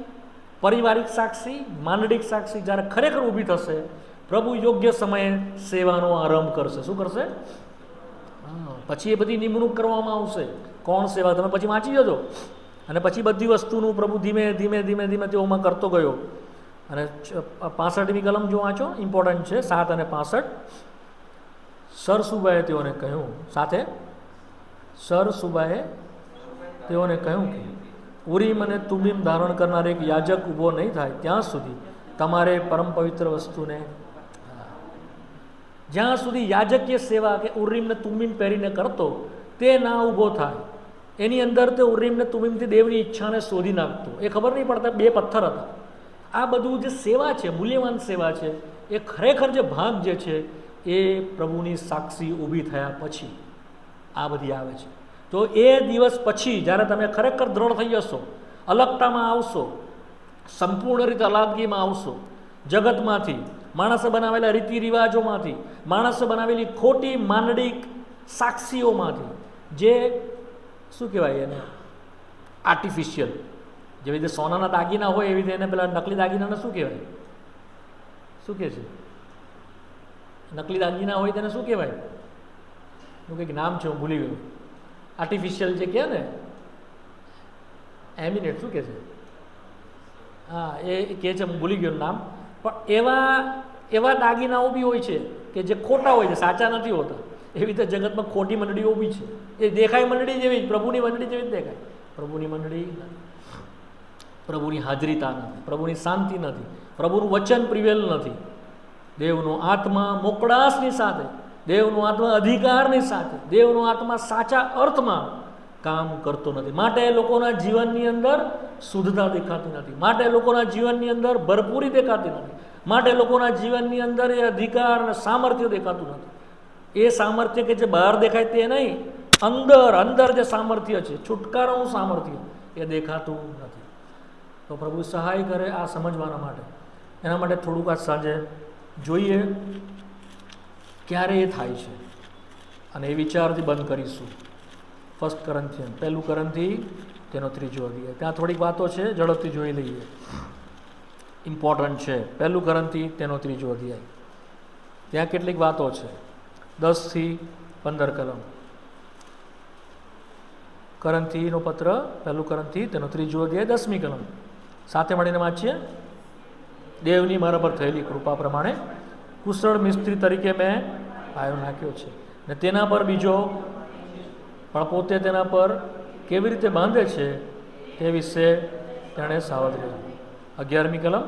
પારિવારિક સાક્ષી, માંડલિક સાક્ષી જ્યારે ખરેખર ઊભી થશે, પ્રભુ યોગ્ય સમયે સેવાનો આરંભ કરશે. શું કરશે? પછી એ બધી નિમણૂક કરવામાં આવશે. કોણ સેવા? તમે પછી વાંચી જજો. અને પછી બધી વસ્તુનું પ્રભુ ધીમે ધીમે ધીમે ધીમે તેઓમાં કરતો ગયો. અને 65મી કલમ જો વાંચો, ઇમ્પોર્ટન્ટ છે, 7 અને 65. સરસુબાએ તેઓને કહ્યું, સાથે સરસુબાએ તેઓને કહ્યું કે ઉરીમ અને તુમીમ ધારણ કરનાર એક યાજક ઊભો નહીં થાય ત્યાં સુધી તમારે પરમ પવિત્ર વસ્તુને, જ્યાં સુધી યાજકીય સેવા કે ઉરીમ ને તુમીમ પહેરીને કરતો તે ના ઊભો થાય, એની અંદર તે ઉરીમ ને તુમીમથી દેવની ઈચ્છાને શોધી નાખતો. એ ખબર નહીં પડતા 2 પથ્થર હતા. આ બધું જે સેવા છે, મૂલ્યવાન સેવા છે, એ ખરેખર જે ભાગ જે છે એ પ્રભુની સાક્ષી ઊભી થયા પછી આ બધી આવે છે. તો એ દિવસ પછી જ્યારે તમે ખરેખર દ્રઢ થઈ જશો, અલગતામાં આવશો, સંપૂર્ણ રીતે અલાદગીમાં આવશો, જગતમાંથી, માણસે બનાવેલા રીતિ રિવાજોમાંથી, માણસે બનાવેલી ખોટી માંડળી સાક્ષીઓમાંથી, જે શું કહેવાય એને આર્ટિફિશિયલ, જેવી રીતે સોનાના દાગીના હોય એવી રીતે એને પેલા નકલી દાગીનાને શું કહેવાય? શું કહે છે? નકલી દાગીના હોય તેને શું કહેવાય? એનું કંઈક નામ છે, હું ભૂલી ગયો. આર્ટિફિશિયલ જે કહે ને, એમિનેટ શું કહે છે? હા, એ કહે છે, હું ભૂલી ગયો નામ. પણ એવા દાગીનાઓ બી હોય છે કે જે ખોટા હોય છે, સાચા નથી હોતા. એવી રીતે જગતમાં ખોટી મંડળીઓ બી છે. એ દેખાય મંડળી જેવી, પ્રભુની મંડળી જેવી જ દેખાય. પ્રભુની મંડળી, પ્રભુની હાજરીતા નથી, પ્રભુની શાંતિ નથી, પ્રભુનું વચન પ્રિવેલ નથી. દેવનો આત્મા મોકળાશની સાથે, દેવનો આત્મા અધિકારની સાથે, દેવનો આત્મા સાચા અર્થમાં કામ કરતો નથી. માટે લોકોના જીવનની અંદર શુદ્ધતા દેખાતી નથી, માટે લોકોના જીવનની અંદર ભરપૂરી દેખાતી નથી, માટે લોકોના જીવનની અંદર એ અધિકાર અને સામર્થ્ય દેખાતું નથી. એ સામર્થ્ય કે જે બહાર દેખાય તે નહીં, અંદર જે સામર્થ્ય છે, છુટકારાનું સામર્થ્ય, એ દેખાતું નથી. તો પ્રભુ સહાય કરે આ સમજવાના માટે. એના માટે થોડુંક આજ સાંજે જોઈએ ક્યારે એ થાય છે, અને એ વિચારથી બંધ કરીશું. 1 Corinthians, 1 Corinthians તેનો 3 અધ્યાય. ત્યાં થોડીક વાતો છે, ઝડપથી જોઈ લઈએ, ઇમ્પોર્ટન્ટ છે. 1 Corinthians તેનો 3 અધ્યાય. ત્યાં કેટલીક વાતો છે, 10 થી 15 કલમ. કરંથીનો પત્ર 1 Corinthians તેનો 3 અધ્યાય 10મી કલમ. સાથે મળીને વાંચીએ. દેવની મારા પર થયેલી કૃપા પ્રમાણે કુશળ મિસ્ત્રી તરીકે મેં પાયો નાખ્યો છે, ને તેના પર બીજો, પણ પોતે તેના પર કેવી રીતે બાંધે છે તે વિશે તેણે સાવધ રહેવું. 11મી કલમ.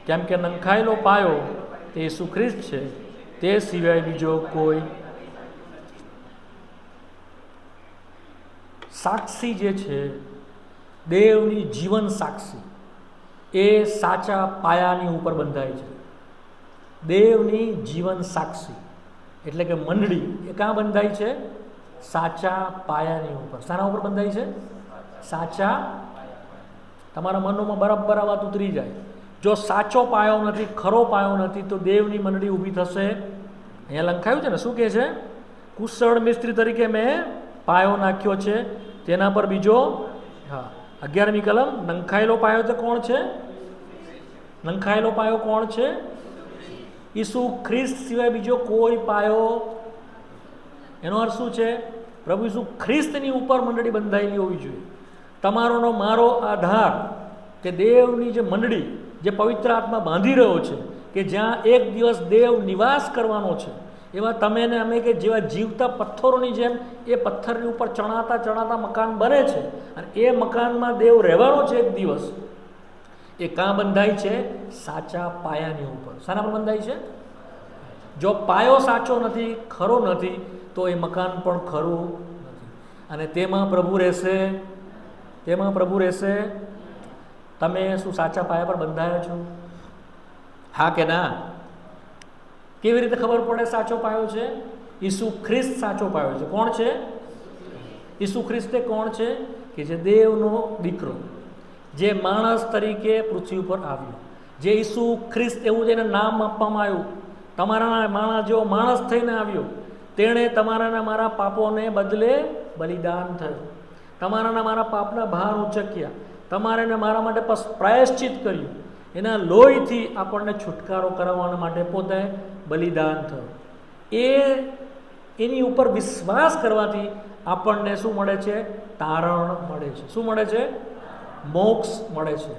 કેમ કે નંખાયેલો પાયો તે ઈસુ ખ્રિસ્ત છે, તે સિવાય બીજો કોઈ સાક્ષી જે છે, દેવની જીવન સાક્ષી, એ સાચા પાયાની ઉપર બંધાય છે. દેવની જીવન સાક્ષી એટલે કે મંડળી એ ક્યાં બંધાય છે? સાચા પાયાની ઉપર. શાના ઉપર બંધાય છે? સાચા. તમારા મનોમાં બરાબર આ વાત ઉતરી જાય. જો સાચો પાયો નથી, ખરો પાયો નથી, તો દેવની મંડળી ઊભી થશે. અહીંયા લખાયું છે ને, શું કહે છે? કુશળ મિસ્ત્રી તરીકે મેં પાયો નાખ્યો છે, તેના પર બીજો. હા, 11મી કલમ. નંખાયેલો પાયો તો કોણ છે? નંખાયેલો પાયો કોણ છે? ઈસુ ખ્રિસ્ત સિવાય બીજો કોઈ પાયો. એનો અર્થ શું છે? પ્રભુ ઈસુ ખ્રિસ્તની ઉપર મંડળી બંધાયેલી હોવી જોઈએ. તમારોનો મારો આધાર કે દેવની જે મંડળી, જે પવિત્ર આત્મા બાંધી રહ્યો છે, કે જ્યાં એક દિવસ દેવ નિવાસ કરવાનો છે, એવા તમે ને અમે કે જેવા જીવતા પથ્થરોની જેમ એ પથ્થરની ઉપર ચણાતા ચણાતા મકાન બને છે, અને એ મકાનમાં દેવ રહેવાનો છે એક દિવસ. એ કાં બંધાય છે? સાચા પાયાની ઉપર. શાના પર બંધાય છે? જો પાયો સાચો નથી, ખરો નથી, તો એ મકાન પણ ખરું નથી. અને તેમાં પ્રભુ રહેશે. તેમાં પ્રભુ રહેશે. તમે શું સાચા પાયા પર બંધાયા છો? હા કે ના? કેવી રીતે ખબર પડે સાચો પાયો છે? ઈસુ ખ્રિસ્ત સાચો પાયો છે. કોણ છે? ઈસુ ખ્રિસ્તે કોણ છે? કે જે દેવનો દીકરો, જે માણસ તરીકે પૃથ્વી ઉપર આવ્યો, જે ઈસુ ખ્રિસ્ત એવું જેને નામ આપવામાં આવ્યું, તમારા માણસ જેવો માણસ થઈને આવ્યો. તેણે તમારાના મારા પાપોને બદલે બલિદાન થયું, તમારાના મારા પાપના ભાર ઉચક્યા, તમારે મારા માટે પ્રાયશ્ચિત કર્યું. એના લોહીથી આપણને છુટકારો કરાવવા માટે પોતે બલિદાન થયું. એની ઉપર વિશ્વાસ કરવાથી આપણને શું મળે છે? તારણ મળે છે. શું મળે છે? મોક્ષ મળે છે.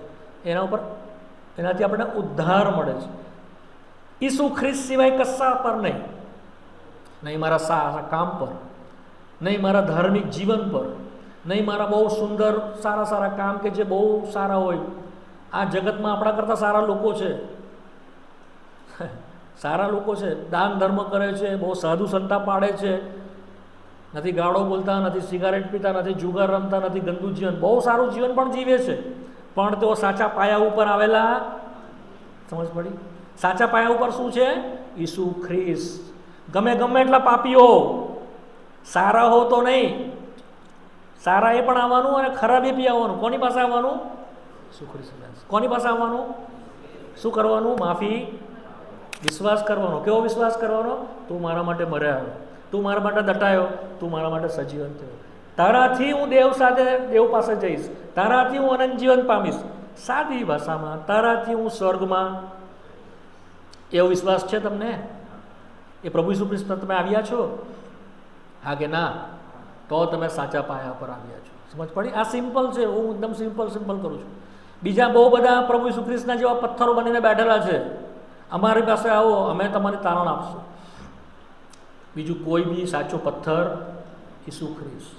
એનાથી આપણને ઉદ્ધાર મળે છે. ઈસુ ખ્રિસ્ત સિવાય કશા પર નહીં. નહીં મારા સારા કામ પર, નહીં મારા ધાર્મિક જીવન પર, નહીં મારા બહુ સુંદર સારા સારા કામ કે જે બહુ સારા હોય. આ જગતમાં આપણા કરતાં સારા લોકો છે. સારા લોકો છે, દાન ધર્મ કરે છે, બહુ સાધુ સંતા પાડે છે, નથી ગાળો બોલતા, નથી સિગારેટ પીતા, નથી જુગાર રમતા, નથી ગંદુ જીવન, બહુ સારું જીવન પણ જીવે છે. પણ તેઓ સાચા પાયા ઉપર આવેલા. સમજ પડી? સાચા પાયા ઉપર શું છે? ઈસુ ખ્રિસ્ત. ગમે એટલા પાપીઓ, સારા હો તો નહીં, સારા એ પણ આવવાનું અને ખરાબ એ બી આવવાનું. કોની પાસે આવવાનું? ઈસુ કોની પાસે આવવાનું? શું કરવાનું? માફી, વિશ્વાસ કરવાનો. કેવો વિશ્વાસ કરવાનો? તું મારા માટે મર્યા, તું મારા માટે દટાયો, તું મારા માટે સજીવન થયો, તારાથી હું દેવ પાસે જઈશ, તારાથી હું અનંત જીવન પામીશ. સાદી ભાષામાં, તારાથી હું સ્વર્ગમાં. એવો વિશ્વાસ છે તમને? એ પ્રભુ ઈસુ ખ્રિસ્ત તમે આવ્યા છો? હા કે ના? તો તમે સાચા પાયા પર આવ્યા છો. સમજ પડી? આ સિમ્પલ છે. હું એકદમ સિમ્પલ કરું છું. બીજા બહુ બધા પ્રભુ ઈસુ ખ્રિસ્તના જેવા પથ્થરો બનીને બેઠેલા છે. અમારી પાસે આવો, અમે તમારી તારણ આપશું. બીજું કોઈ બી સાચો પથ્થર ઈસુ ખ્રિસ્ત.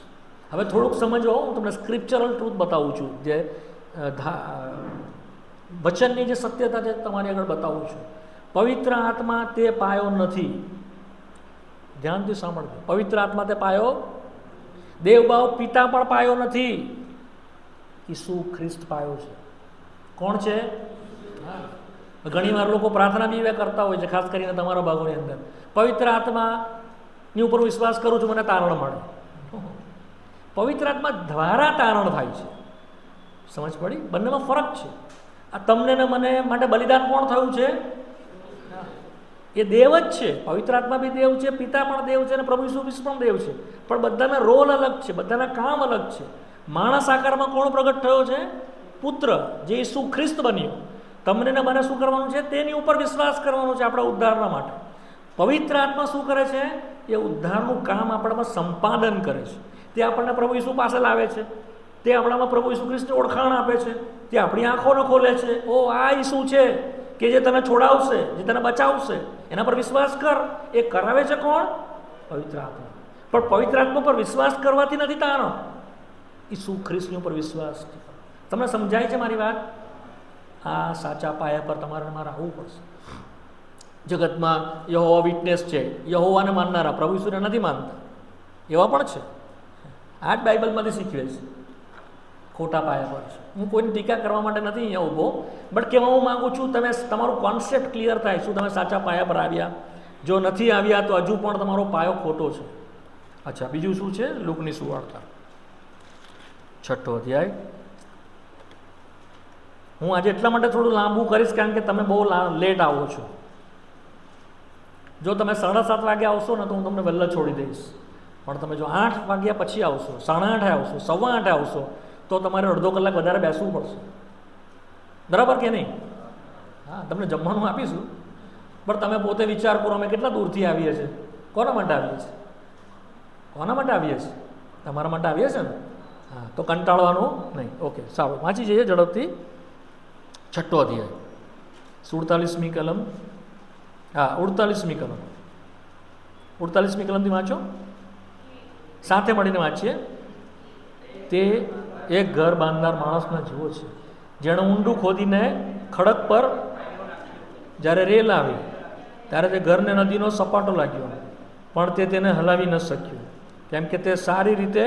હવે થોડુંક સમજો, હું તમને સ્ક્રિપ્ચરલ ટ્રુથ બતાવું છું, જે વચનની જે સત્યતા છે તમારી આગળ બતાવું છું. પવિત્ર આત્મા તે પાયો નથી. ધ્યાનથી સાંભળજો. પવિત્ર આત્મા તે પાયો, દેવભાવ પિતા પણ પાયો નથી. ઈસુ ખ્રિસ્ત પાયો છે. કોણ છે? ઘણી વાર લોકો પ્રાર્થના બી એવા કરતા હોય છે, ખાસ કરીને તમારા ભાગોની અંદર, પવિત્ર આત્માની ઉપર વિશ્વાસ કરું છું, મને તારણ મળે. પવિત્ર આત્મા દ્વારા તારણ થાય છે. સમજ પડી? બંનેમાં ફરક છે. આ તમને ને મને માટે બલિદાન કોણ થયું છે? એ દેવ જ છે. પવિત્ર આત્મા બી દેવ છે, પિતા પણ દેવ છે, અને પ્રભુ ઈસુ ખ્રિસ્ત પણ દેવ છે. પણ બધાના રોલ અલગ છે, બધાના કામ અલગ છે. માણસ આકારમાં કોણ પ્રગટ થયો છે? પુત્ર, જે ઈસુ ખ્રિસ્ત બન્યો. તમને ને મને શું કરવાનું છે? તેની ઉપર વિશ્વાસ કરવાનો છે આપણા ઉદ્ધારના માટે. પવિત્ર આત્મા શું કરે છે? એ ઉદ્ધારનું કામ આપણામાં સંપાદન કરે છે. તે આપણને પ્રભુ ઈસુ પાસે લાવે છે. તે આપણામાં પ્રભુ ઈસુ ખ્રિસ્તની ઓળખાણ આપે છે. તે આપણી આંખોને ખોલે છે. ઓ, આ ઈસુ છે કે જે તને છોડાવશે, જે તને બચાવશે. એના પર વિશ્વાસ કર. એ કરાવે છે કોણ? પવિત્ર આત્મા. પણ પવિત્ર આત્મા પર વિશ્વાસ કરવાથી નથી તારણ. ઈસુ ખ્રિસ્તની ઉપર વિશ્વાસ. તમને સમજાય છે મારી વાત? આ સાચા પાયા પર તમારે મારે આવવું પડશે. જગતમાં યહોવા વિટનેસ છે, યહોવાને માનનારા પ્રભુ ઈસુને નથી માનતા, એવા પણ છે. આ જ બાઇબલમાંથી શીખવે છે. ખોટા પાયા પર છે. હું કોઈની ટીકા કરવા માટે નથી અહીંયા ઊભો, બટ કહેવા હું માગું છું, તમે તમારું કોન્સેપ્ટ ક્લિયર થાય. શું તમે સાચા પાયા પર આવ્યા? જો નથી આવ્યા તો હજુ પણ તમારો પાયો ખોટો છે. અચ્છા, બીજું શું છે? લૂકની સુવાર્તા 6 અધ્યાય. હું આજે એટલા માટે થોડું લાંબુ કરીશ કારણ કે તમે બહુ લેટ આવો છો. જો તમે 7:30 વાગે આવશો ને તો હું તમને વહેલા છોડી દઈશ. પણ તમે જો 8 વાગ્યા પછી આવશો, 8:30 આવશો, 8:15 આવશો, તો તમારે અડધો કલાક વધારે બેસવું પડશે. બરાબર કે નહીં? હા, તમને જમવાનું આપીશું, પણ તમે પોતે વિચાર કરો, અમે કેટલા દૂરથી આવીએ છીએ. કોના માટે આવીએ છીએ? કોના માટે આવીએ છીએ? તમારા માટે આવીએ છીએ ને? હા, તો કંટાળવાનું નહીં. ઓકે, સારું, વાંચી જઈએ ઝડપથી. 6 અધ્યાય 47મી કલમ. હા, 48મી કલમ. 48મી કલમથી વાંચો, સાથે મળીને વાંચીએ. તે એક ઘર બાંધનાર માણસના જેવો છે, જેણે ઊંડું ખોદીને ખડક પર જ્યારે રેલ આવી ત્યારે તે ઘરને નદીનો સપાટો લાગ્યો, પણ તે તેને હલાવી ન શક્યું, કેમ કે તે સારી રીતે.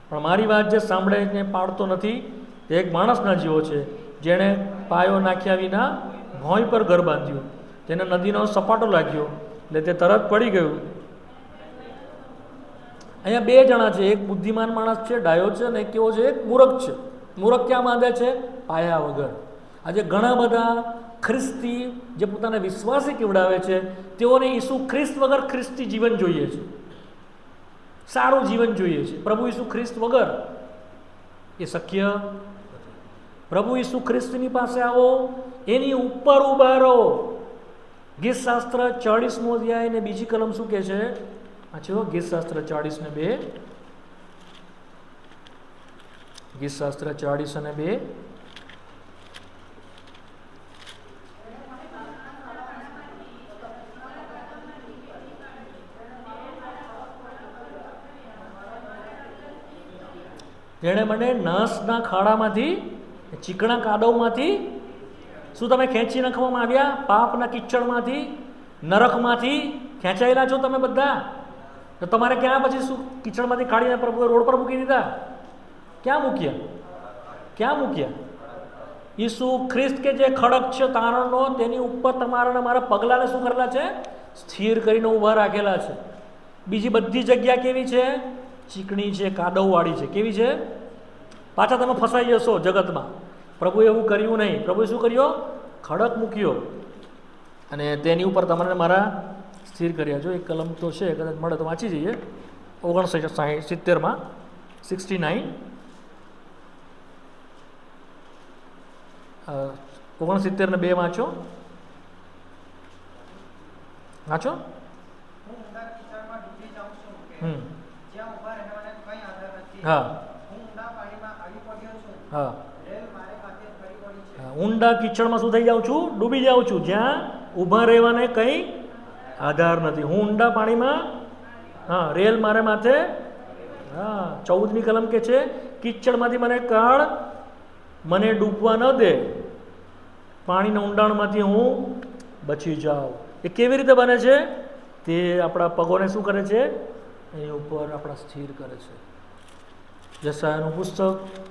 પણ મારી વાત જે સાંભળે ને પાડતો નથી તે એક માણસના જેવો છે, જેણે પાયો નાખ્યા વિના ભોંય પર ઘર બાંધ્યું. તેને નદીનો સપાટો લાગ્યો એટલે તે તરત પડી ગયું. અહીંયા 2 જણા છે. એક બુદ્ધિમાન માણસ છે, ડાયો છે, અને એક કેવો છે? એક મૂરખ છે. મૂરખ ક્યાં બાંધે છે? પાયા વગર. આજે ઘણા બધા ખ્રિસ્તી જે પોતાને વિશ્વાસી કેવડાવે છે, તેઓને ઈસુ ખ્રિસ્ત વગર ખ્રિસ્તી જીવન જોઈએ છે, સારું જીવન જોઈએ છે. પ્રભુ ઈસુ ખ્રિસ્ત વગર એ શક્ય. પ્રભુ ઈસુ ખ્રિસ્તની પાસે આવો, એની ઉપર ઊભા રહો. ગીતશાસ્ત્ર 40મો અધ્યાય ને બીજી કલમ શું કહે છે? વાંચો, ગીતશાસ્ત્ર 40:2. ગીતશાસ્ત્ર 40:2. જેણે મને નાસના ખાડામાંથી, ચીકણા કાદવમાંથી, શું તમે ખેંચી નાખવામાં આવ્યા? પાપના કિચડમાંથી, નરકમાંથી ખેંચાયેલા છો તમે બધા. તો તમારે ક્યાં પછી શું કિચડમાંથી કાઢીને પ્રભુએ રોડ પર મૂકી દીધા? ક્યાં મૂક્યા? ક્યાં મૂક્યા? ઈસુ ખ્રિસ્ત કે જે ખડક છે તારણનો, તેની ઉપર તમારા મારા પગલાને શું કરેલા છે? સ્થિર કરીને ઊભા રાખેલા છે. બીજી બધી જગ્યા કેવી છે? ચીકણી છે, કાદવવાળી છે. કેવી છે? પાછા તમે ફસાઈ જશો જગતમાં. પ્રભુએ એવું કર્યું નહીં. પ્રભુએ શું કર્યો? ખડક મૂક્યો અને તેની ઉપર તમને મારા સ્થિર કર્યા. જો એક કલમ તો છે, કદાચ મળે તો વાંચી જઈએ. 69 69 ને 2 વાંચો. વાંચો. હા હા. ઊંડા કીચડમાં શું થઈ જાઉં છું? ડૂબી જાઉં છું, જ્યાં ઊભા રહેવાને કંઈ આધાર નથી. હું ઊંડા પાણીમાં, હા, રેલ મારે માથે. હા, 14મી કલમ કે છે કીચડમાંથી મને કાઢ, મને ડૂબવા ન દે, પાણીના ઊંડાણમાંથી હું બચી જાઉં. એ કેવી રીતે બને છે? તે આપણા પગોને શું કરે છે? એની ઉપર આપણા સ્થિર કરે છે. યશાયાનું પુસ્તક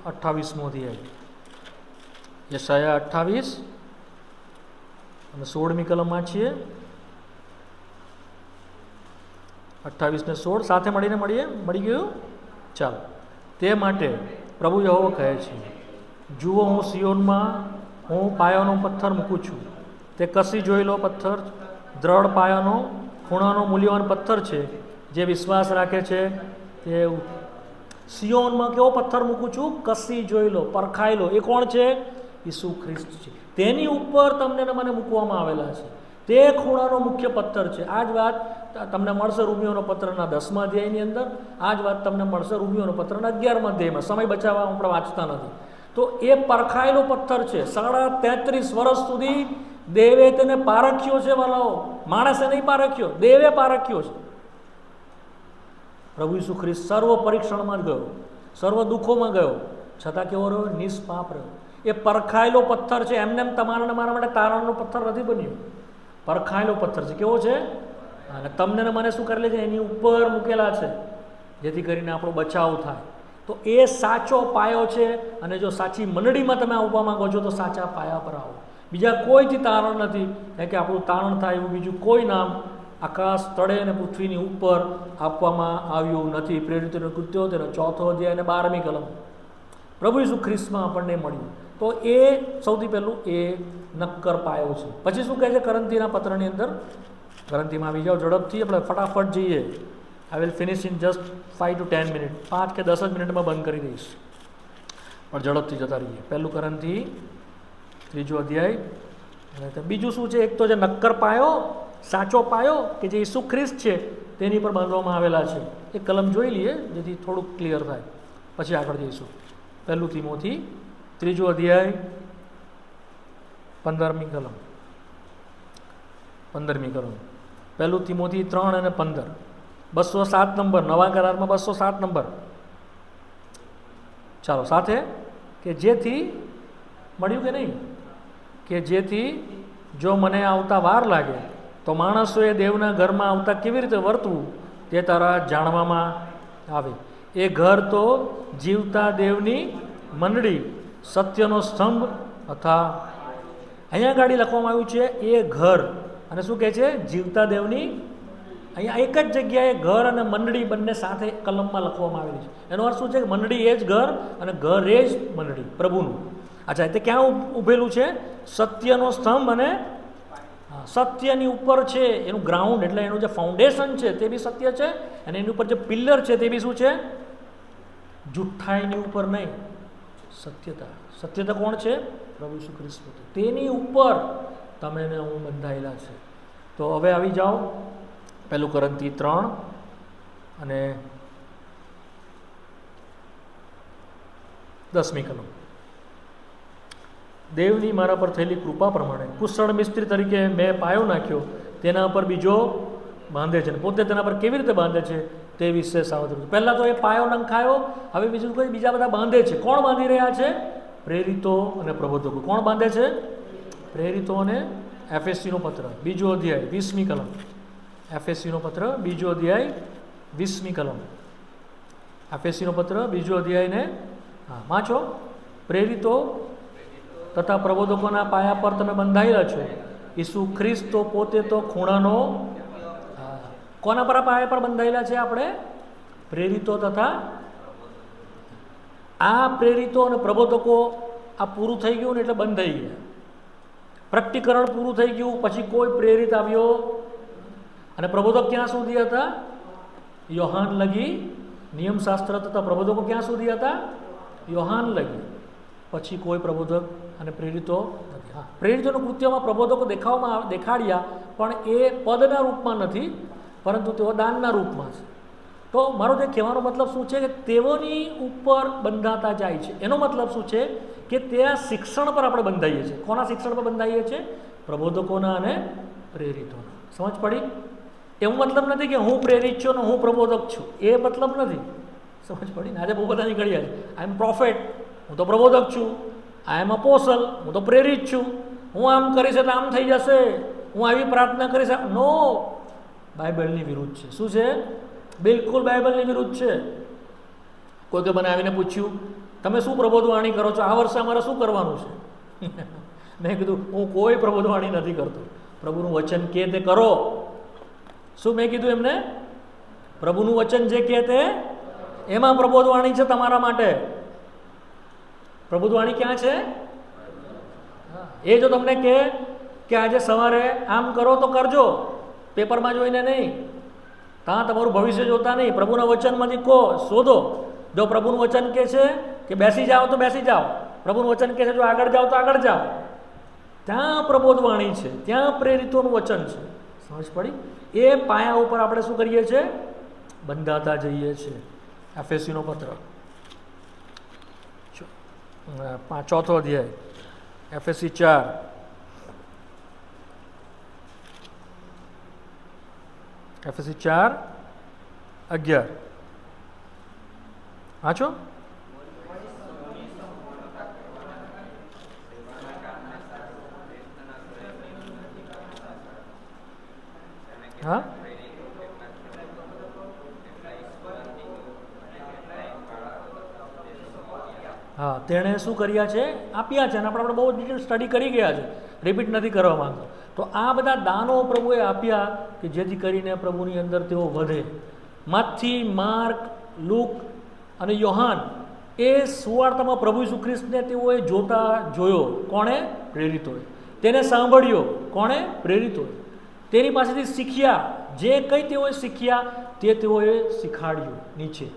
28મો અધ્યાય. યશાયા 28 અને 16મી કલમ વાંચીએ. 28 ને 16 સાથે મળીને મળી ગયું. ચાલો. તે માટે પ્રભુ યહોવા કહે છે, જુઓ, હું સિયોનમાં હું પાયાનો પથ્થર મૂકું છું. તે કસી જોયેલો પથ્થર, દ્રઢ પાયાનો, ખૂણાનો મૂલ્યવાન પથ્થર છે. જે વિશ્વાસ રાખે છે તે. સિયોનમાં કેવો પથ્થર મૂકું છું? કસી જોયેલો, પરખાયેલો. એ કોણ છે? ઈસુ ખ્રિસ્ત છે. તેની ઉપર તમને મને મૂકવામાં આવેલા છે. તે ખૂણાનો મુખ્ય પથ્થર છે. આ જ વાત તમને મળશે રોમીયોનો પત્રના 10મા અધ્યાયની અંદર. આ જ વાત તમને મળશે રોમીયોનો પત્રના 11મા અધ્યાયમાં. સમય બચાવવા આપણે વાંચતા નથી. તો એ પરખાયેલો પથ્થર છે. 33.5 વર્ષ સુધી દેવે તેને પારખ્યો છે. વાલાઓ, માણસે નહીં પારખ્યો, દેવે પારખ્યો છે. પ્રભુ ઈસુ ખ્રિસ્ત સર્વ પરીક્ષણમાં જ ગયો, સર્વ દુઃખોમાં ગયો, છતાં કેવો રહ્યો? નિષ્પાપ રહ્યો. એ પરખાયેલો પથ્થર છે. એમને તમારા મારા માટે તારણનો પથ્થર નથી બન્યો. પરખાયેલો પથ્થર છે. કેવો છે? અને તમને ને મને શું કરેલું છે? એની ઉપર મૂકેલા છે, જેથી કરીને આપણો બચાવ થાય. તો એ સાચો પાયો છે. અને જો સાચી મંડળીમાં તમે આવવા માંગો છો તો સાચા પાયા પર આવો. બીજા કોઈથી તારણ નથી. કારણ કે આપણું તારણ થાય એવું બીજું કોઈ નામ આકાશ તળે અને પૃથ્વીની ઉપર આપવામાં આવ્યું નથી. પ્રેરિતોના કૃત્યો તેનો 4થો અધ્યાય અને 12મી કલમ પ્રભુ ઈસુ ખ્રિસ્તમાં આપણને મળ્યું. તો એ સૌથી પહેલું એ નક્કર પાયો છે. પછી શું કહે છે કરંથીના પત્રની અંદર? કરંથીમાં આવી જાઓ ઝડપથી, આપણે ફટાફટ જઈએ. I will finish in just 5 to 10 minute. 5 કે 10 જ મિનિટમાં બંધ કરી દઈશ, પણ ઝડપથી જતા રહીએ. પહેલું કરંથી 3જો અધ્યાય. અને બીજું શું છે? એક તો જે નક્કર પાયો, સાચો પાયો કે જે ઈસુ ખ્રિસ્ત છે તેની પર બાંધવામાં આવેલા છે. એ કલમ જોઈ લઈએ જેથી થોડુંક ક્લિયર થાય, પછી આગળ જઈશું. પહેલું તિમોથી 3જો અધ્યાય 15મી કલમ. 15મી કલમ. પહેલું તિમોથી 3 અને 15. 207 નંબર, નવા કરારમાં 207 નંબર. ચાલો સાથે. કે જેથી મળ્યું કે નહીં? કે જેથી જો મને આવતા વાર લાગે તો માણસોએ દેવના ઘરમાં આવતા કેવી રીતે વર્તવું તે તારા જાણવામાં આવે. એ ઘર તો જીવતા દેવની મંડળી, સત્યનો સ્તંભ અથવા અહીંયા ગાડી લખવામાં આવ્યું છે એ ઘર. અને શું કહે છે? જીવતા દેવની. અહીંયા એક જ જગ્યાએ ઘર અને મંડળી બંને સાથે કલમમાં લખવામાં આવેલી છે. એનો અર્થ શું છે? કે મંડળી એ જ ઘર અને ઘર એ જ મંડળી પ્રભુનું. અચ્છા, તે ક્યાં ઊભેલું છે? સત્યનો સ્તંભ અને સત્યની ઉપર છે. એનું ગ્રાઉન્ડ એટલે એનું જે ફાઉન્ડેશન છે તે બી સત્ય છે, અને એની ઉપર જે પિલ્લર છે તે બી શું છે? જુઠ્ઠાઈની ઉપર નહીં, સત્યતા. સત્યતા કોણ છે? પ્રભુ ઈસુ ખ્રિસ્ત. તેની ઉપર તમે ને હું બંધાયેલા છે. તો હવે આવી જાઓ પહેલું કરંથી 3 અને 10મી કલમ. દેવની મારા પર થયેલી કૃપા પ્રમાણે કુશળ મિસ્ત્રી તરીકે મેં પાયો નાખ્યો, તેના પર બીજો બાંધે છે. પોતે તેના પર કેવી રીતે બાંધે છે તે વિશે સાવધ રહેજો. પહેલાં તો એ પાયો નંખાયો, હવે બીજું કોઈ બીજા બધા બાંધે છે. કોણ બાંધી રહ્યા છે? પ્રેરિતો અને પ્રબોધકો. કોણ બાંધે છે? પ્રેરિતો અને એફએસસીનો પત્ર 2જો અધ્યાય 20મી કલમ. એફએસસીનો પત્ર 2જો અધ્યાય 20મી કલમ. એફએસસીનો પત્ર 2જો અધ્યાય ને વાંચો. પ્રેરિતો તથા પ્રબોધકોના પાયા પર તમે બંધાયેલા છો. ઈસુ ખ્રિસ્ત તો પોતે તો ખૂણાનો. કોના પર પાયા પર બંધાયેલા છે આપણે? પ્રેરિતો તથા આ પ્રેરિતો અને પ્રબોધકો આ પૂરું થઈ ગયું ને એટલે બંધ થઈ ગયા. પ્રકટીકરણ પૂરું થઈ ગયું, પછી કોઈ પ્રેરિત આવ્યો અને પ્રબોધક ક્યાં સુધી હતા? યોહાન લગી. નિયમશાસ્ત્ર તથા પ્રબોધકો ક્યાં સુધી હતા? યોહાન લગી. પછી કોઈ પ્રબોધક અને પ્રેરિતો નથી. હા, પ્રેરિતોના કૃત્યોમાં પ્રબોધકો દેખાડ્યા, પણ એ પદના રૂપમાં નથી, પરંતુ તેઓ દાનના રૂપમાં છે. તો મારો જે કહેવાનો મતલબ શું છે કે તેઓની ઉપર બંધાતા જાય છે. એનો મતલબ શું છે કે ત્યાં શિક્ષણ પર આપણે બંધાઈએ છીએ. કોના શિક્ષણ પર બંધાઈએ છીએ? પ્રબોધકોના અને પ્રેરિતોના. સમજ પડી? એવું મતલબ નથી કે હું પ્રેરિત છું ને હું પ્રબોધક છું, એ મતલબ નથી. સમજ પડી ને? આજે બહુ બધા નીકળ્યા છે. આઈ એમ પ્રોફેટ, હું તો પ્રબોધક છું. આઈ એમ અપોસ્ટલ, હું તો પ્રેરિત છું. હું આમ કરીશ એટલે આમ થઈ જશે, હું આવી પ્રાર્થના કરીશ. નો, બાઇબલની વિરુદ્ધ છે. શું છે? બિલકુલ બાઇબલની વિરુદ્ધ છે. કોઈકે મને આવીને પૂછ્યું, તમે શું પ્રબોધવાણી કરો છો? આ વર્ષે અમારે શું કરવાનું છે? મેં કીધું, હું કોઈ પ્રબોધવાણી નથી કરતો. પ્રભુનું વચન કે તે કરો. શું મેં કીધું એમને? પ્રભુનું વચન જે કહે તે એમાં પ્રબોધવાણી છે તમારા માટે. પ્રબોધવાણી ક્યાં છે? એ જો તમને કહે કે આજે સવારે આમ કરો તો કરજો, પેપરમાં જોઈને નહીં, ત્યાં તમારું ભવિષ્ય જોતા નહીં, પ્રભુના વચનમાંથી કહો, શોધો. જો પ્રભુનું વચન કહે છે કે બેસી જાઓ તો બેસી જાઓ, પ્રભુનું વચન કહે છે જો આગળ જાઓ તો આગળ જાઓ, ત્યાં પ્રબોધવાણી છે, ત્યાં પ્રેરિતોનું વચન છે. સમજ પડી? એ પાયા ઉપર આપણે શું કરીએ છીએ? બંધાતા જઈએ છીએ. એફએસસીનો પત્ર, ચોથો અધ્યાય, એફએસસી 4. એફએસસી 4:11 વાંચો. હા, હા, તેણે શું કર્યા છે? આપ્યા છે. અને આપણે બહુ ડિટેલ સ્ટડી કરી ગયા છે, રિપીટ નથી કરવા માંગતો. તો આ બધા દાનો પ્રભુએ આપ્યા કે જેથી કરીને પ્રભુની અંદર તેઓ વધે. માથી, માર્ક, લુક અને યોહાન એ સુવાર્તામાં પ્રભુ ઈસુ ખ્રિસ્તને તેઓએ જોયો. કોણે? પ્રેરિતોએ. તેને સાંભળ્યો. કોણે? પ્રેરિતોએ. તેની પાસેથી શીખ્યા. જે કંઈ તેઓએ શીખ્યા તે તેઓએ શીખાડ્યું. નીચે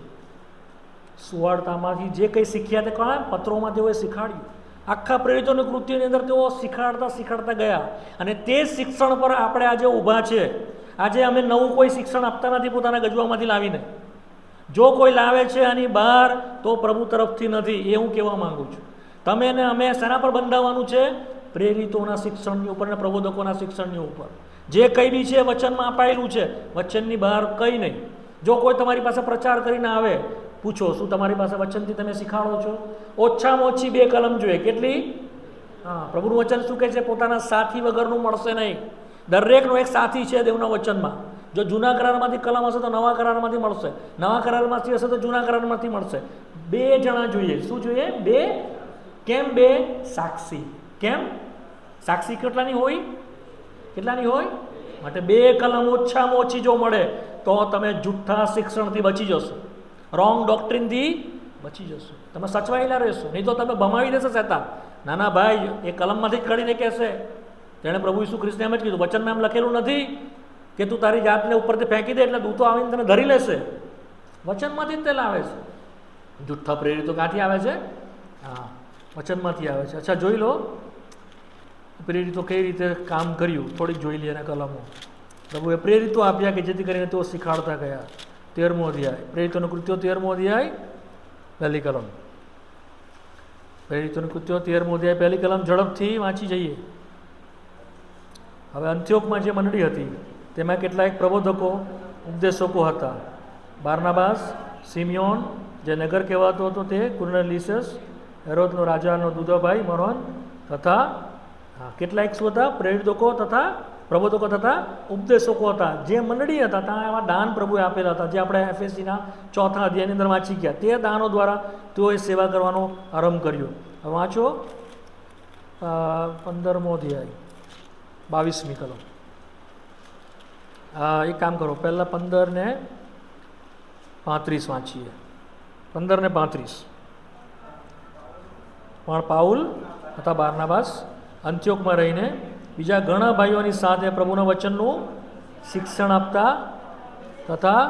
સુવાર્તામાંથી જે કંઈ શીખ્યા તે કોણે? પત્રોમાં તેઓએ શીખાડ્યું. આખા પ્રેરિતોની કૃત્યોની અંદર તેઓ શીખાડતા ગયા. અને તે શિક્ષણ પર આપણે આજે ઊભા છે. આજે અમે નવું કોઈ શિક્ષણ આપતા નથી પોતાના ગજવામાંથી લાવીને. જો કોઈ લાવે છે આની બહાર તો પ્રભુ તરફથી નથી, એ હું કહેવા માંગુ છું. તમે ને અમે શેના પર બંધાવવાનું છે? પ્રેરિતોના શિક્ષણની ઉપર અને પ્રબોધકોના શિક્ષણની ઉપર. જે કંઈ બી છે વચનમાં અપાયેલું છે, વચનની બહાર કંઈ નહીં. જો કોઈ તમારી પાસે પ્રચાર કરીને આવે, પૂછો શું તમારી પાસે વચનથી તમે શીખાડો છો? ઓછામાં ઓછી 2 કલમ જોઈએ. કેટલી? હા, પ્રભુનું વચન શું કહે છે? પોતાના સાથી વગરનું મળશે નહીં. દરેકનો એક સાથી છે દેવના વચનમાં. જો જૂના કરારમાંથી કલમ હશે તો નવા કરારમાંથી મળશે, નવા કરારમાંથી હશે તો જૂના કરારમાંથી મળશે. 2 જણા જોઈએ. શું જોઈએ? 2. કેમ 2? સાક્ષી. કેમ? સાક્ષી કેટલાની હોય? કેટલાની હોય? માટે 2 કલમ ઓછામાં ઓછી જો મળે તો તમે જુઠ્ઠા શિક્ષણથી બચી જશો, રોંગ ડોક્ટ્રીનથી બચી જશો, તમે સચવાયેલા રહેશો. નહીં તો તમે ભમાવી દેશે શેતાન. નાના ભાઈ એ કલમમાંથી જ કાઢીને કહેશે. તેણે પ્રભુ ઈસુ ખ્રિસ્તને એમ જ કીધું, વચનમાં એમ લખેલું નથી કે તું તારી જાતને ઉપરથી ફેંકી દે એટલે દૂતો આવીને તને ધરી લેશે. વચનમાંથી જ તે લાવે છે. જુઠ્ઠા પ્રેરિતો ક્યાંથી આવે છે? હા, વચનમાંથી આવે છે. અચ્છા, જોઈ લો પ્રેરિતો કઈ રીતે કામ કર્યું, થોડીક જોઈ લઈએ એના કલમો. પ્રભુએ પ્રેરિતો આપ્યા કે જેથી કરીને તેઓ શીખાડતા ગયા. 13મો અધ્યાય, પ્રેરિતોનો કૃત્યો 13મો અધ્યાય, પહેલી કલમ. પ્રેરિતોનો કૃત્યો 13મો અધ્યાય, પહેલી કલમ. ઝડપથી વાંચી જઈએ. હવે અંત્યોકમાં જે મંડળી હતી તેમાં કેટલાક પ્રબોધકો, ઉપદેશકો હતા. બારનાબાસ, સિમિયોન જે નગર કહેવાતો હતો તે, કુર્નેલિયસ, હેરોદનો રાજાનો દૂધોભાઈ મરોન, તથા કેટલાક શું હતા? પ્રેરિતકો તથા પ્રબોધકો તથા ઉપદેશકો હતા. જે મંડળી હતા ત્યાં એવા દાન પ્રભુએ આપેલા હતા, જે આપણે એફએસસીના 4થા અધ્યાયની અંદર વાંચી ગયા. તે દાનો દ્વારા તેઓએ સેવા કરવાનો આરંભ કર્યો. હવે વાંચો 15મો અધ્યાય, 22મી કલમ. એક કામ કરો, પહેલાં 15 ને 35 વાંચીએ, 15 ને 35. પણ પાઉલ તથા બારનાબાસ અંત્યોકમાં રહીને બીજા ઘણા ભાઈઓની સાથે પ્રભુના વચનનું શિક્ષણ આપતા તથા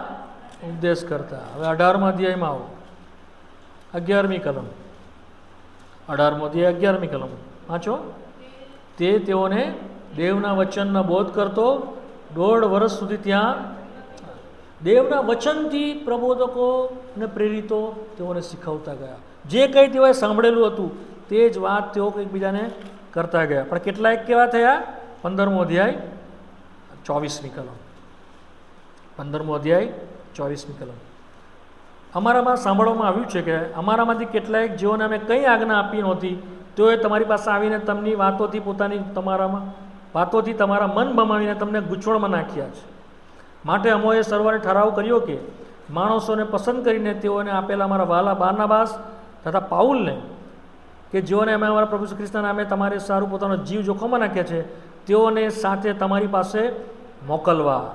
ઉપદેશ કરતા. હવે 18મા અધ્યાયમાં આવો, 11મી કલમ. 18મો અધ્યાય 11મી કલમ વાંચો. તે તેઓને દેવના વચનનો બોધ કરતો 1.5 વર્ષ સુધી ત્યાં દેવના વચનથી પ્રબોધકો અને પ્રેરિતો તેઓને શીખવતા ગયા. જે કંઈ તેઓએ સાંભળેલું હતું તે જ વાત તેઓ એકબીજાને કરતા ગયા. પણ કેટલાક કેવા થયા? 15મો અધ્યાય 24મી કલમ. 15મો અધ્યાય 24મી કલમ. અમારામાં સાંભળવામાં આવ્યું છે કે અમારામાંથી કેટલાક જેઓને અમે કંઈ આજ્ઞા આપી નહોતી તેઓએ તમારી પાસે આવીને તેમની વાતોથી તમારા મન ભમાવીને તમને ગૂંચવણમાં નાખ્યા છે. માટે અમોએ સર્વને ઠરાવ કર્યો કે માણસોને પસંદ કરીને તેઓને આપેલા અમારા વાલા બારનાબાસ તથા પાઉલને, કે જેઓને અમે અમારા પ્રભુ શ્રી કૃષ્ણના નામે તમારે સારું પોતાનો જીવ જોખમમાં નાખ્યા છે, તેઓને સાથે તમારી પાસે મોકલવા.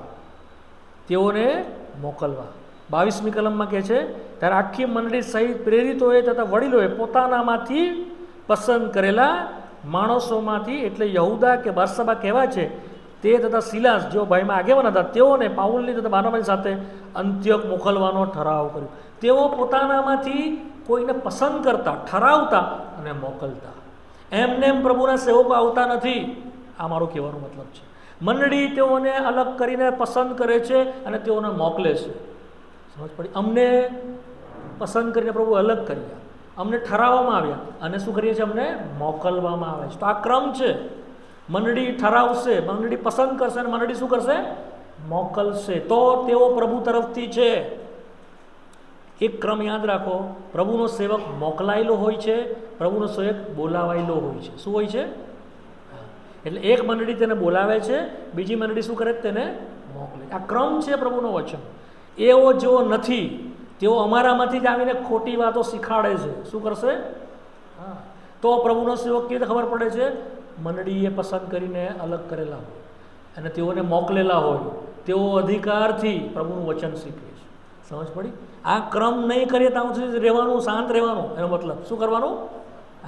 22મી કલમમાં કહે છે, ત્યારે આખી મંડળી સહિત પ્રેરિતોએ તથા વડીલોએ પોતાનામાંથી પસંદ કરેલા માણસોમાંથી, એટલે યહૂદા કે બરસબા કહેવાય છે તે તથા સિલાસ જેઓ ભાઈમાં આગેવાન હતા, તેઓને પાઉલની તથા બારનાબાસની સાથે અંત્યોક મોકલવાનો ઠરાવ કર્યો. તેઓ પોતાનામાંથી કોઈને પસંદ કરતા, ઠરાવતા અને મોકલતા. એમને પ્રભુના સેવકો આવતા નથી. આ મારો કહેવાનો મતલબ છે. મંડળી તેઓને અલગ કરીને પસંદ કરે છે અને તેઓને મોકલે છે. સમજ પડી? અમને પસંદ કરીને પ્રભુ અલગ કર્યા, અમને ઠરાવવામાં આવ્યા અને શું કરીએ છીએ? અમને મોકલવામાં આવે છે. તો આ ક્રમ છે. મંડળી ઠરાવશે, મંડળી પસંદ કરશે અને મંડળી શું કરશે? મોકલશે. તો તેઓ પ્રભુ તરફથી છે. એક ક્રમ યાદ રાખો, પ્રભુનો સેવક મોકલાયેલો હોય છે, પ્રભુનો સેવક બોલાવાયેલો હોય છે. શું હોય છે? એટલે એક મંડળી તેને બોલાવે છે, બીજી મંડળી શું કરે? તેને મોકલે. આ ક્રમ છે પ્રભુનો વચન. એવો જેવો નથી તેઓ અમારામાંથી જ આવીને ખોટી વાતો શીખાડે છે. શું કરશે? હા. તો પ્રભુનો સેવક કેવી રીતે ખબર પડે છે? મંડળીએ પસંદ કરીને અલગ કરેલા હોય અને તેઓને મોકલેલા હોય, તેઓ અધિકારથી પ્રભુનું વચન શીખે છે. સમજ પડી? આ ક્રમ નહીં કરીએ ત્યાં સુધી રહેવાનું, શાંત રહેવાનું. એનો મતલબ શું કરવાનું?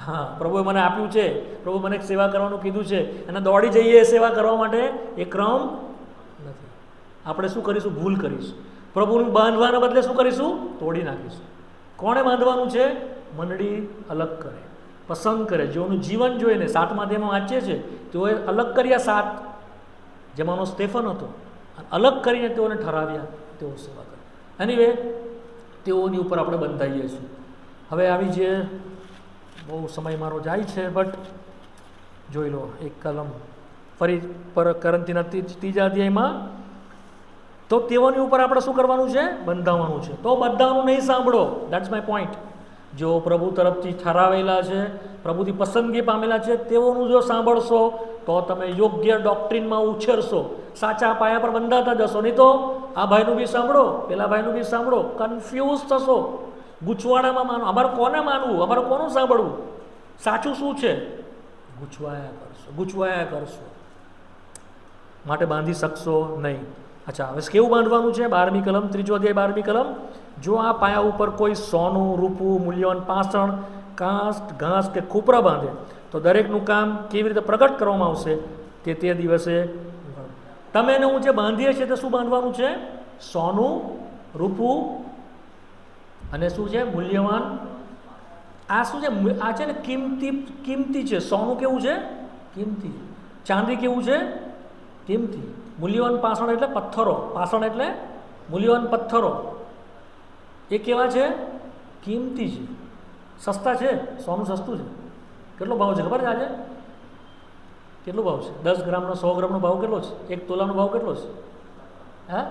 હા, પ્રભુએ મને આપ્યું છે, પ્રભુ મને સેવા કરવાનું કીધું છે અને દોડી જઈએ સેવા કરવા માટે, એ ક્રમ નથી. આપણે શું કરીશું? ભૂલ કરીશું. પ્રભુનું બાંધવાના બદલે શું કરીશું? તોડી નાખીશું. કોણે બાંધવાનું છે? મંડળી અલગ કરે, પસંદ કરે, જેઓનું જીવન જોઈને 7મા અધ્યાયમાં વાંચીએ છીએ, તેઓએ અલગ કર્યા 7, જેમાંનો સ્ટેફન હતો. અલગ કરીને તેઓને ઠરાવ્યા, તેઓ સેવા કરે. એનીવે તેઓની ઉપર આપણે બંધાઈએ છીએ. હવે આવી જે બહુ સમય મારો જાય છે, બટ જોઈ લો એક કલમ ફરી કરંથીના 3જા અધ્યાયમાં. તો તેઓની ઉપર આપણે શું કરવાનું છે? બંધાવવાનું છે. તો બધાનું નહીં સાંભળો. That's my point. જો પ્રભુ તરફથી ઠરાવેલા છે, પ્રભુથી પસંદગી પામેલા છે, તેઓનું જો સાંભળશો તો તમે યોગ્ય ડોક્ટ્રીનમાં ઉછેરશો, સાચા પાયા પર બંધાતા જશો. નહીં તો આ ભાઈનું બી સાંભળો, પેલા ભાઈનું બી સાંભળો, કન્ફ્યુઝ થશો, ગૂંચવાડામાં માનો. અમારે કોને માનવું? અમારે કોનું સાંભળવું? સાચું શું છે? ગૂંચવાયા કરશો. માટે બાંધી શકશો નહીં. અચ્છા, હવે કેવું બાંધવાનું છે? 12મી કલમ, 3જો અધ્યાય 12મી કલમ. જો આ પાયા ઉપર કોઈ સોનું, રૂપું, મૂલ્યવાન પાષણ, કાંસ, ઘાસ કે ખોપરા બાંધે તો દરેકનું કામ કેવી રીતે પ્રગટ કરવામાં આવશે તે દિવસે. તમે ને હું જે બાંધીએ છીએ તે શું બાંધવાનું છે? સોનું, રૂપું અને શું છે? મૂલ્યવાન. આ શું છે? આ છે ને કિંમતી છે. સોનું કેવું છે? કિંમતી. ચાંદી કેવું છે? કિંમતી. મૂલ્યવાન પાષણ એટલે પથ્થરો. પાષણ એટલે મૂલ્યવાન પથ્થરો. એ કેવા છે? કિંમતી છે, સસ્તા છે. સોનું સસ્તું છે. કેટલો ભાવ છે ખબર છે આજે? કેટલો ભાવ છે? 10 ગ્રામનો 100 ગ્રામનો ભાવ કેટલો છે? 1 તોલાનો ભાવ કેટલો છે? હા,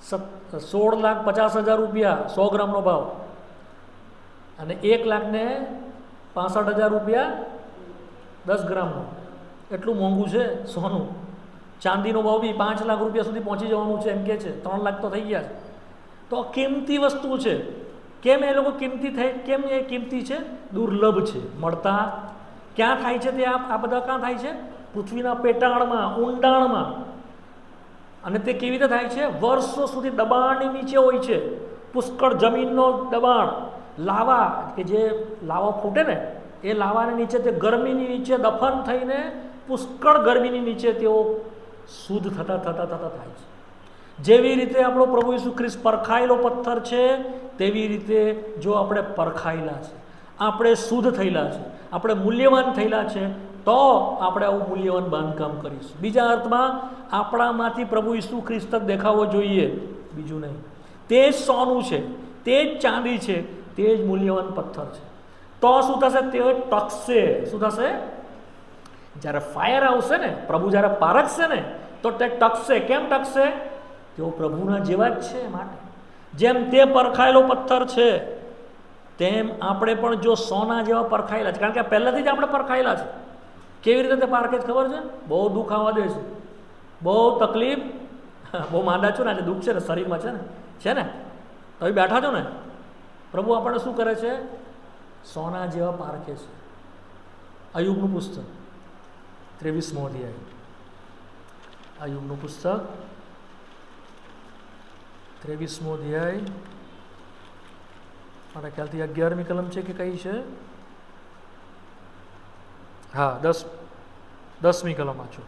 16,50,000 રૂપિયા 100 ગ્રામનો ભાવ. અને 1,65,000 રૂપિયા 10 ગ્રામનો. એટલું મોંઘું છે સોનું. ચાંદીનો ભાવ બી 5 લાખ રૂપિયા સુધી પહોંચી જવાનું છે, એમ કે છે. 3 લાખ તો થઈ ગયા છે. તો કિંમતી વસ્તુ છે. કેમ એ લોકો કિંમતી થાય? કેમ એ કિંમતી છે? દુર્લભ છે, મળતા ક્યાં થાય છે? તે આ બધા ક્યાં થાય છે? પૃથ્વીના પેટાળમાં, ઊંડાણમાં. અને તે કેવી રીતે થાય છે? વર્ષો સુધી દબાણની નીચે હોય છે, પુષ્કળ જમીનનો દબાણ, લાવા કે જે લાવા ફૂટે ને એ લાવાની નીચે તે ગરમીની નીચે દફન થઈને પુષ્કળ ગરમીની નીચે તેઓ શુદ્ધ થતા થાય છે. જેવી રીતે આપણો પ્રભુ ઈસુ ખ્રિસ્ત પરખાયેલો પથ્થર છે, તેવી રીતે જો આપણે પરખાયેલા છે, આપણે શુદ્ધ થયેલા છે, આપણે મૂલ્યવાન થયેલા છે, તો આપણે આવું મૂલ્યવાન બાંધકામ કરીશું. બીજા અર્થમાં આપણામાંથી પ્રભુ ઈસુ ખ્રિસ્ત જ દેખાવો જોઈએ, બીજું નહીં. તે જ સોનું છે, તે જ ચાંદી છે, તે જ મૂલ્યવાન પથ્થર છે. તો શું થશે? તે ટકશે. શું થશે? જ્યારે ફાયર આવશે ને, પ્રભુ જ્યારે પારખશે ને, તો તે ટકશે. કેમ ટકશે? તેઓ પ્રભુના જેવા જ છે માટે. જેમ તે પરખાયેલો પથ્થર છે, તેમ આપણે પણ જો સોના જેવા પરખાયેલા છે. કારણ કે પહેલાથી જ આપણે પરખાયેલા છે. કેવી રીતે તે પારખે છે ખબર છે? બહુ દુઃખ આવવા દે છે, બહુ તકલીફ, બહુ માંદા છો ને, આજે દુઃખ છે ને શરીરમાં છે ને તો બેઠા છો ને, પ્રભુ આપણને શું કરે છે? સોના જેવા પારખે છે. અયુબનું પુસ્તક 23મો અધ્યાય, અયુબનું પુસ્તક 23મો અધ્યાય, મારા ખ્યાલથી 11મી કલમ છે કે કઈ છે? હા, 10મી કલમ વાંચો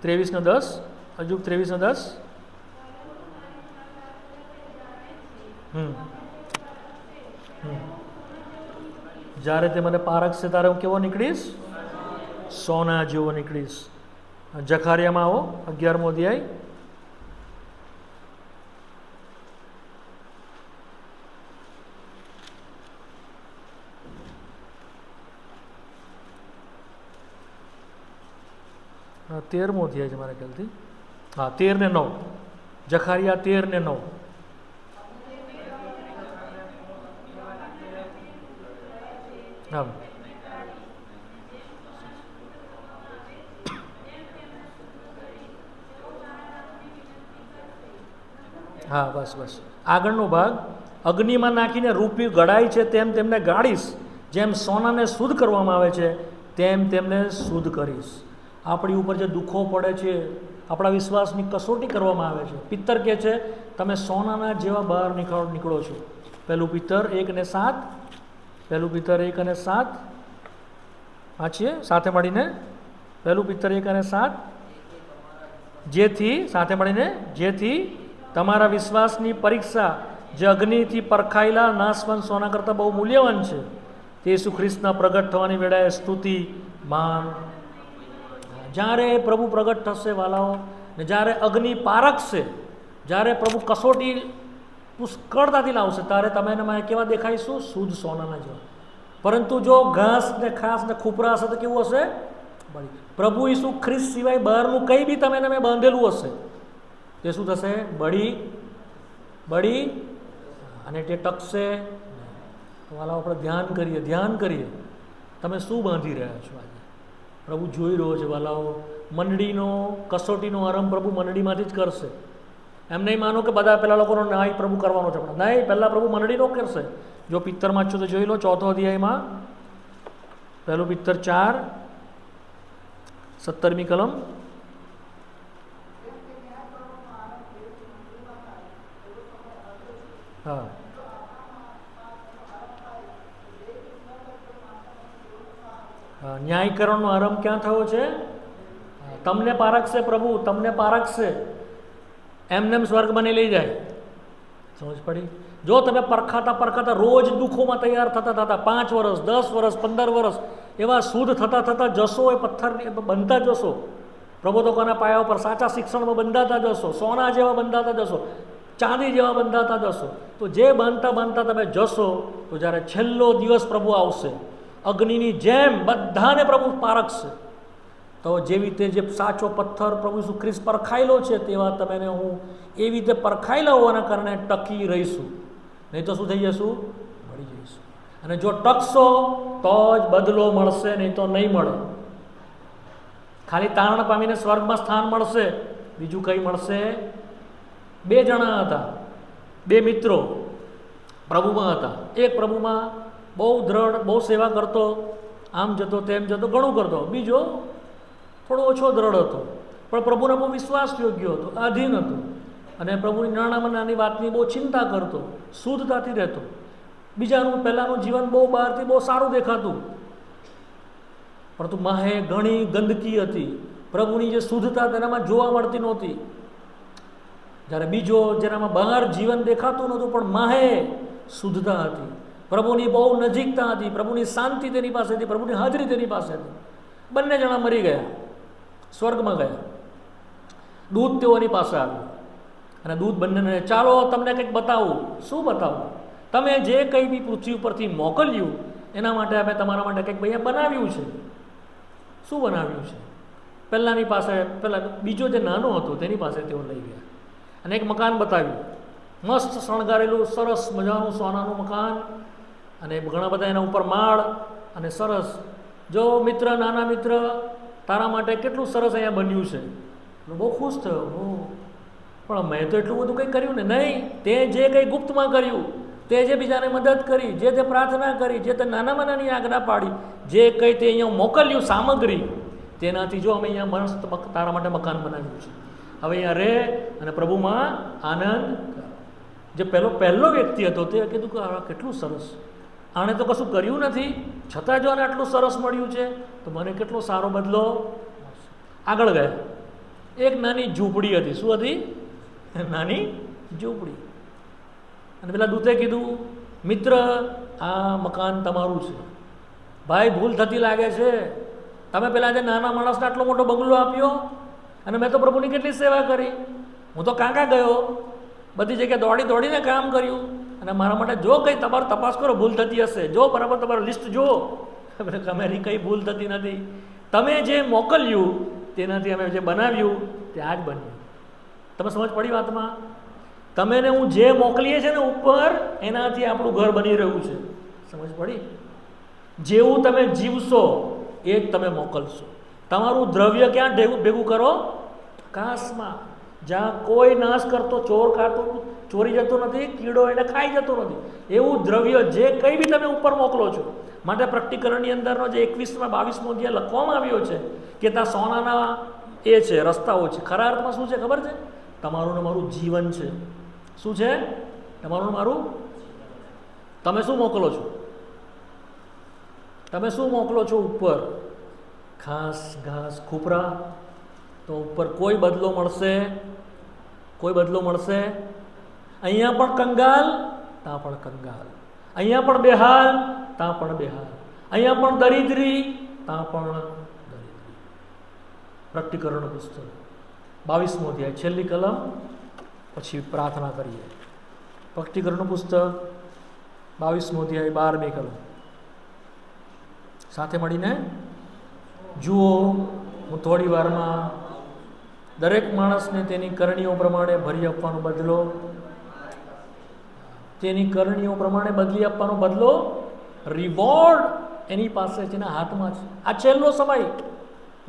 23:10, અયુબ 23:10. જ્યારે તે મને પારખશે ત્યારે હું કેવો નીકળીશ? સોના જેવો નીકળીશ. જખારિયામાં આવો, 11મો અધ્યાય. હા, 13મો અધ્યાય છે મારા ખ્યાલથી. હા, 13 ને 9. જખારિયા 13 ને 9. હા, હા, બસ આગળનો ભાગ. અગ્નિમાં નાખીને રૂપી ગળાય છે તેમ તેમને ગાળીશ, જેમ સોનાને શુદ્ધ કરવામાં આવે છે તેમ તેમને શુદ્ધ કરીશ. આપણી ઉપર જે દુઃખો પડે છે, આપણા વિશ્વાસની કસોટી કરવામાં આવે છે. પિત્તર કહે છે તમે સોનાના જેવા બહાર નીકળો છો. પહેલું પિત્તર 1:7. પહેલું પિત્તર 1:7 વાંચીએ સાથે મળીને. પહેલું પિત્તર 1:7. જેથી સાથે મળીને, જેથી તમારા વિશ્વાસની પરીક્ષા જે અગ્નિથી પરખાયેલા નાશવંત સોના કરતાં બહુ મૂલ્યવાન છે, તે ઈસુ ખ્રિસ્તના પ્રગટ થવાની વેળાએ સ્તુતિ માન. જ્યારે પ્રભુ પ્રગટ થશે વાલાઓ, ને જ્યારે અગ્નિ પારખશે, જ્યારે પ્રભુ કસોટી પુષ્કળતાથી લાવશે, ત્યારે તમે એને કેવા દેખાઈશું? શુદ્ધ સોનાના જેવા. પરંતુ જો ઘાસ ને ખાસ ને ખૂપરા હશે તો કેવું હશે? પ્રભુ ઈસુ ખ્રિસ્ત સિવાય બહારનું કંઈ બી તમે બાંધેલું હશે, તે શું થશે? બળી અને તે ટકશે. વાલાઓ, આપણે ધ્યાન કરીએ તમે શું બાંધી રહ્યા છો આજે? પ્રભુ જોઈ રહ્યો છે વાલાઓ. મંડળીનો કસોટીનો આરંભ પ્રભુ મંડળીમાંથી જ કરશે. એમ નહીં માનો કે બધા પેલા લોકોનો ન્યાય પ્રભુ કરવાનો છે. નહીં, પહેલાં પ્રભુ મંડળીનો કરશે. જો પિત્તરમાં છો તો જોઈ લો, 4થો અધ્યાયમાં, પહેલું પિત્તર 4, 17મી કલમ. હા, ન્યાયકરણનો આરંભ ક્યાં થયો છે? તમને પારખશે પ્રભુ, તમને પારખશે. એમને સ્વર્ગમાં નહીં લઈ જાય. સમજ પડી? જો તમે પરખાતા રોજ દુઃખોમાં તૈયાર થતા 5 વર્ષ, 10 વર્ષ, 15 વર્ષ એવા શુદ્ધ થતા જશો, એ પથ્થર બનતા જશો. પ્રબોધકોના પાયા ઉપર સાચા શિક્ષણમાં બંધાતા જશો, સોના જેવા બંધાતા જશો, ચાંદી જેવા બંધાતા જશો. તો જે બાંધતા તમે જશો, તો જ્યારે છેલ્લો દિવસ પ્રભુ આવશે, અગ્નિની જેમ બધાને પ્રભુ પારખશે. તો જેવી રીતે જે સાચો પથ્થર પ્રભુ ઈસુ ખ્રિસ્ત પરખાયેલો છે, તેવા તમે હું એવી રીતે પરખાયેલા હોવાના કારણે ટકી રહીશું. નહીં તો શું થઈ જશું? મળી જઈશું. અને જો ટકશો તો જ બદલો મળશે, નહીં તો નહીં મળે. ખાલી તારણ પામીને સ્વર્ગમાં સ્થાન મળશે, બીજું કંઈ મળશે? 2 જણા હતા, 2 મિત્રો પ્રભુમાં હતા. એક પ્રભુમાં બહુ દ્રઢ, બહુ સેવા કરતો, આમ જતો તેમ જતો, ઘણું કરતો. બીજો થોડો ઓછો દ્રઢ હતો, પણ પ્રભુને બહુ વિશ્વાસ યોગ્ય હતો, આધીન હતો, અને પ્રભુની નાનામાં નાની વાતની બહુ ચિંતા કરતો, શુદ્ધતાથી રહેતો. બીજાનું પહેલાંનું જીવન બહુ બહારથી બહુ સારું દેખાતું, પરંતુ માહે ઘણી ગંદકી હતી. પ્રભુની જે શુદ્ધતા તેનામાં જોવા મળતી નહોતી. જ્યારે બીજો જેનામાં બહાર જીવન દેખાતું નહોતું પણ માહે શુદ્ધતા હતી, પ્રભુની બહુ નજીકતા હતી, પ્રભુની શાંતિ તેની પાસે હતી, પ્રભુની હાજરી તેની પાસે હતી. બંને જણા મરી ગયા, સ્વર્ગમાં ગયા. દૂત તેઓની પાસે આવ્યું અને દૂત બંનેને, ચાલો તમને કંઈક બતાવું. શું બતાવું? તમે જે કંઈ બી પૃથ્વી ઉપરથી મોકલ્યું એના માટે અમે તમારા માટે કંઈક અહીંયા બનાવ્યું છે. શું બનાવ્યું છે? પહેલાંની પાસે, પહેલાં બીજો જે નાનો હતો તેની પાસે તેઓ લઈ ગયા અને એક મકાન બતાવ્યું, મસ્ત શણગારેલું, સરસ મજાનું સોનાનું મકાન, અને ઘણા બધા એના ઉપર માળ, અને સરસ. જો મિત્ર, નાના મિત્ર, તારા માટે કેટલું સરસ અહીંયા બન્યું છે. બહુ ખુશ થયો. પણ મેં તો એટલું બધું કંઈ કર્યું ને? નહીં, તે જે કંઈ ગુપ્તમાં કર્યું, તે જે બીજાને મદદ કરી, જે તે પ્રાર્થના કરી, જે તે નાનામાં નાની આજ્ઞા પાડી, જે કંઈ તે અહીંયા મોકલ્યું સામગ્રી, તેનાથી જો અમે અહીંયા મસ્ત તારા માટે મકાન બનાવ્યું છે. હવે અહીંયા રહે અને પ્રભુમાં આનંદ. જે પહેલો વ્યક્તિ હતો તે કીધું કે આ કેટલું સરસ, આણે તો કશું કર્યું નથી, છતાં જો આને આટલું સરસ મળ્યું છે તો મને કેટલો સારો બદલો. આગળ ગયા. એક નાની ઝૂંપડી હતી. શું હતી? નાની ઝૂંપડી. અને પેલા દૂતે કીધું, મિત્ર, આ મકાન તમારું છે. ભાઈ, ભૂલ થતી લાગે છે. તમે પેલા જે નાના માણસને આટલો મોટો બંગલો આપ્યો, અને મેં તો પ્રભુની કેટલી સેવા કરી. હું તો કાં ગયો, બધી જગ્યાએ દોડી દોડીને કામ કર્યું, અને મારા માટે જો કંઈ તમારે તપાસ કરો, ભૂલ થતી હશે, જો બરાબર તમારું લિસ્ટ જુઓ. તમારી કંઈ ભૂલ થતી નથી. તમે જે મોકલ્યું તેનાથી અમે જે બનાવ્યું તે આ જ બન્યું. તમે સમજ પડી વાતમાં? તમે ને હું જે મોકલીએ છીએ ને ઉપર, એનાથી આપણું ઘર બની રહ્યું છે. સમજ પડી? જેવું તમે જીવશો એ જ તમે મોકલશો. તમારું દ્રવ્ય ક્યાં ભેગું કરો? આકાશમાં, જ્યાં કોઈ નાશ કરતો, ચોર ખાતો ચોરી જતો નથી, કીડો એને ખાઈ જતો નથી, એવું દ્રવ્ય જે કંઈ બી તમે ઉપર મોકલો છો. માટે પ્રકટીકરણની અંદરનો જે 21-22 અધ્યાય લખવામાં આવ્યો છે કે ત્યાં સોનાના એ છે, રસ્તાઓ છે. ખરા અર્થમાં શું છે ખબર છે? તમારું ને મારું જીવન છે. શું છે? તમારું ને મારું. તમે શું મોકલો છો? તમે શું મોકલો છો ઉપર? ઘાસ ખૂપરા. તો ઉપર કોઈ બદલો મળશે? કોઈ બદલો મળશે? અહીંયા પણ કંગાલ, ત્યાં પણ કંગાલ. અહીંયા પણ બેહાલ, ત્યાં પણ બેહાલ. અહીંયા પણ દરિદ્રી, ત્યાં પણ દરિદ્રી. પ્રકટીકરણનું પુસ્તક 22મો અધ્યાય, છેલ્લી કલમ, પછી પ્રાર્થના કરીએ. પ્રકટીકરણનું પુસ્તક 22મો અધ્યાય, 12મી કલમ. સાથે મળીને જુઓ. હું થોડી વારમાં દરેક માણસને તેની કરણીઓ પ્રમાણે ભરી આપવાનો બદલો, તેની કરણીઓ પ્રમાણે બદલી આપવાનો બદલો, રિવોર્ડ એની પાસે છે, એના હાથમાં છે. આ છેલ્લો સમય,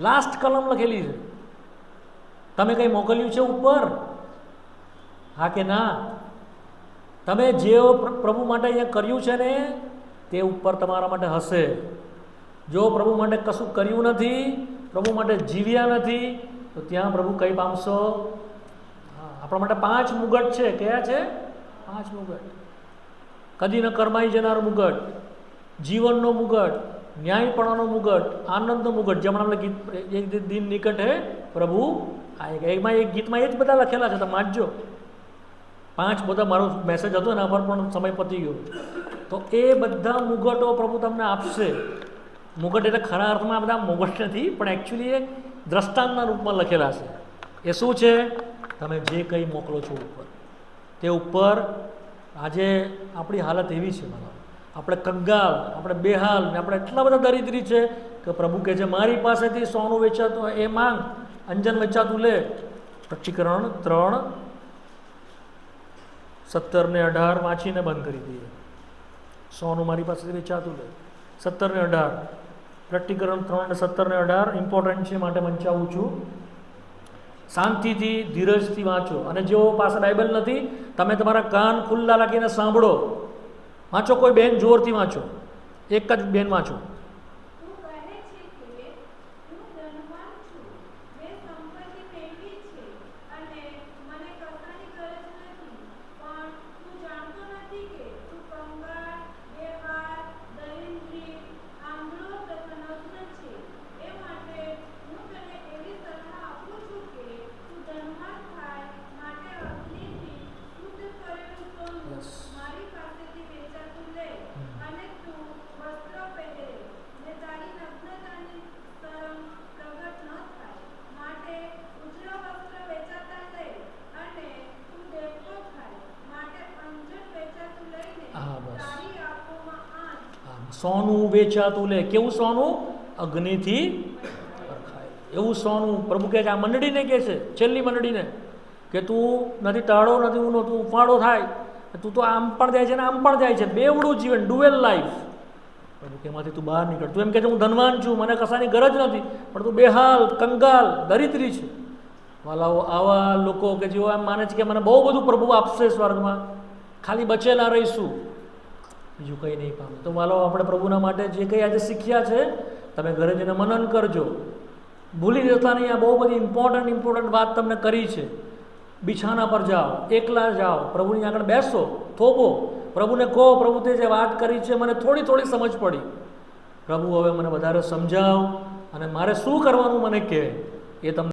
લાસ્ટ કલમ લખેલી છે. તમે કંઈ મોકલ્યું છે ઉપર? હા કે ના? તમે જે પ્રભુ માટે અહીંયા કર્યું છે ને તે ઉપર તમારા માટે હશે. જો પ્રભુ માટે કશું કર્યું નથી, પ્રભુ માટે જીવ્યા નથી, તો ત્યાં પ્રભુ કઈ પામશો? આપણા માટે 5 મુગટ છે. કયા છે? 5 મુગટ. કદી ન કરમાઈ જનાર મુગટ, જીવનનો મુગટ, ન્યાયપણાનો મુગટ, આનંદનો મુગટ. જેમાં આપણે ગીત એક દિન નિકટ હે પ્રભુ આએગા, એમાં એક ગીતમાં એ જ બધા લખેલા છે. તમે વાંચજો. 5 બધા મારો મેસેજ હતો એના પર પણ સમય પતી ગયો. તો એ બધા મુગટો પ્રભુ તમને આપશે. મુગટ એટલે ખરા અર્થમાં બધા મુગટ નથી, પણ એકચ્યુઅલી એ દ્રષ્ટાંતના રૂપમાં લખેલા છે. એ શું છે? તમે જે કંઈ મોકલો છો ઉપર, તે ઉપર. આજે આપણી હાલત એવી છે, આપણે કંગાલ, આપણે બેહાલ, ને આપણે એટલા બધા દરિદ્રી છે કે પ્રભુ કહે છે મારી પાસેથી સોનું વેચાતું હોય એ માંગ, અંજન વેચાતું લે. પ્રકટીકરણ 3:17 ને 18 વાંચીને બંધ કરી દઈએ. સોનું મારી પાસેથી વેચાતું લે. 17 ને 18. પ્રકટીકરણ 3:17 ને 18 ઇમ્પોર્ટન્ટ છે, માટે મંચાવું છું. શાંતિથી, ધીરજથી વાંચો. અને જેઓ પાસે બાઇબલ નથી, તમે તમારા કાન ખુલ્લા રાખીને સાંભળો. વાંચો. કોઈ બેન જોરથી વાંચો. એક જ બેન વાંચો. સોનું વેચાતું લે. કેવું સોનું? અગ્નિથી પરખાય એવું સોનું. પ્રભુ કહે છે આ મંડળીને કહે છે, છેલ્લી મંડળીને, કે તું નથી ટાળો નથી ઊનો, તું ઉફાળો થાય. તું તો આમ પણ જાય છે ને આમ પણ જાય છે, બેવડું જીવન, ડુએલ લાઈફ. પ્રભુ કે એમાંથી તું બહાર નીકળ. તું એમ કહે છે હું ધનવાન છું, મને કશાની ગરજ નથી, પણ તું બેહાલ, કંગાલ, દરિદ્રી છે. વાલાઓ, આવા લોકો કે જેઓ એમ માને છે કે મને બહુ બધું પ્રભુ આપશે સ્વર્ગમાં, ખાલી બચેલા રહીશું, બીજું કંઈ નહીં પામે. તો વાલાઓ, આપણે પ્રભુના માટે જે કંઈ આજે શીખ્યા છે, તમે ઘરે જઈને મનન કરજો. ભૂલી જતા નહીં. આ બહુ બધી ઇમ્પોર્ટન્ટ વાત તમને કરી છે. બિછાના પર જાઓ, એકલા જાઓ, પ્રભુની આગળ બેસો, થોભો, પ્રભુને કહો, પ્રભુ તે જે વાત કરી છે મને થોડી સમજ પડી, પ્રભુ હવે મને વધારે સમજાવ અને મારે શું કરવાનું મને કહે. એ તમને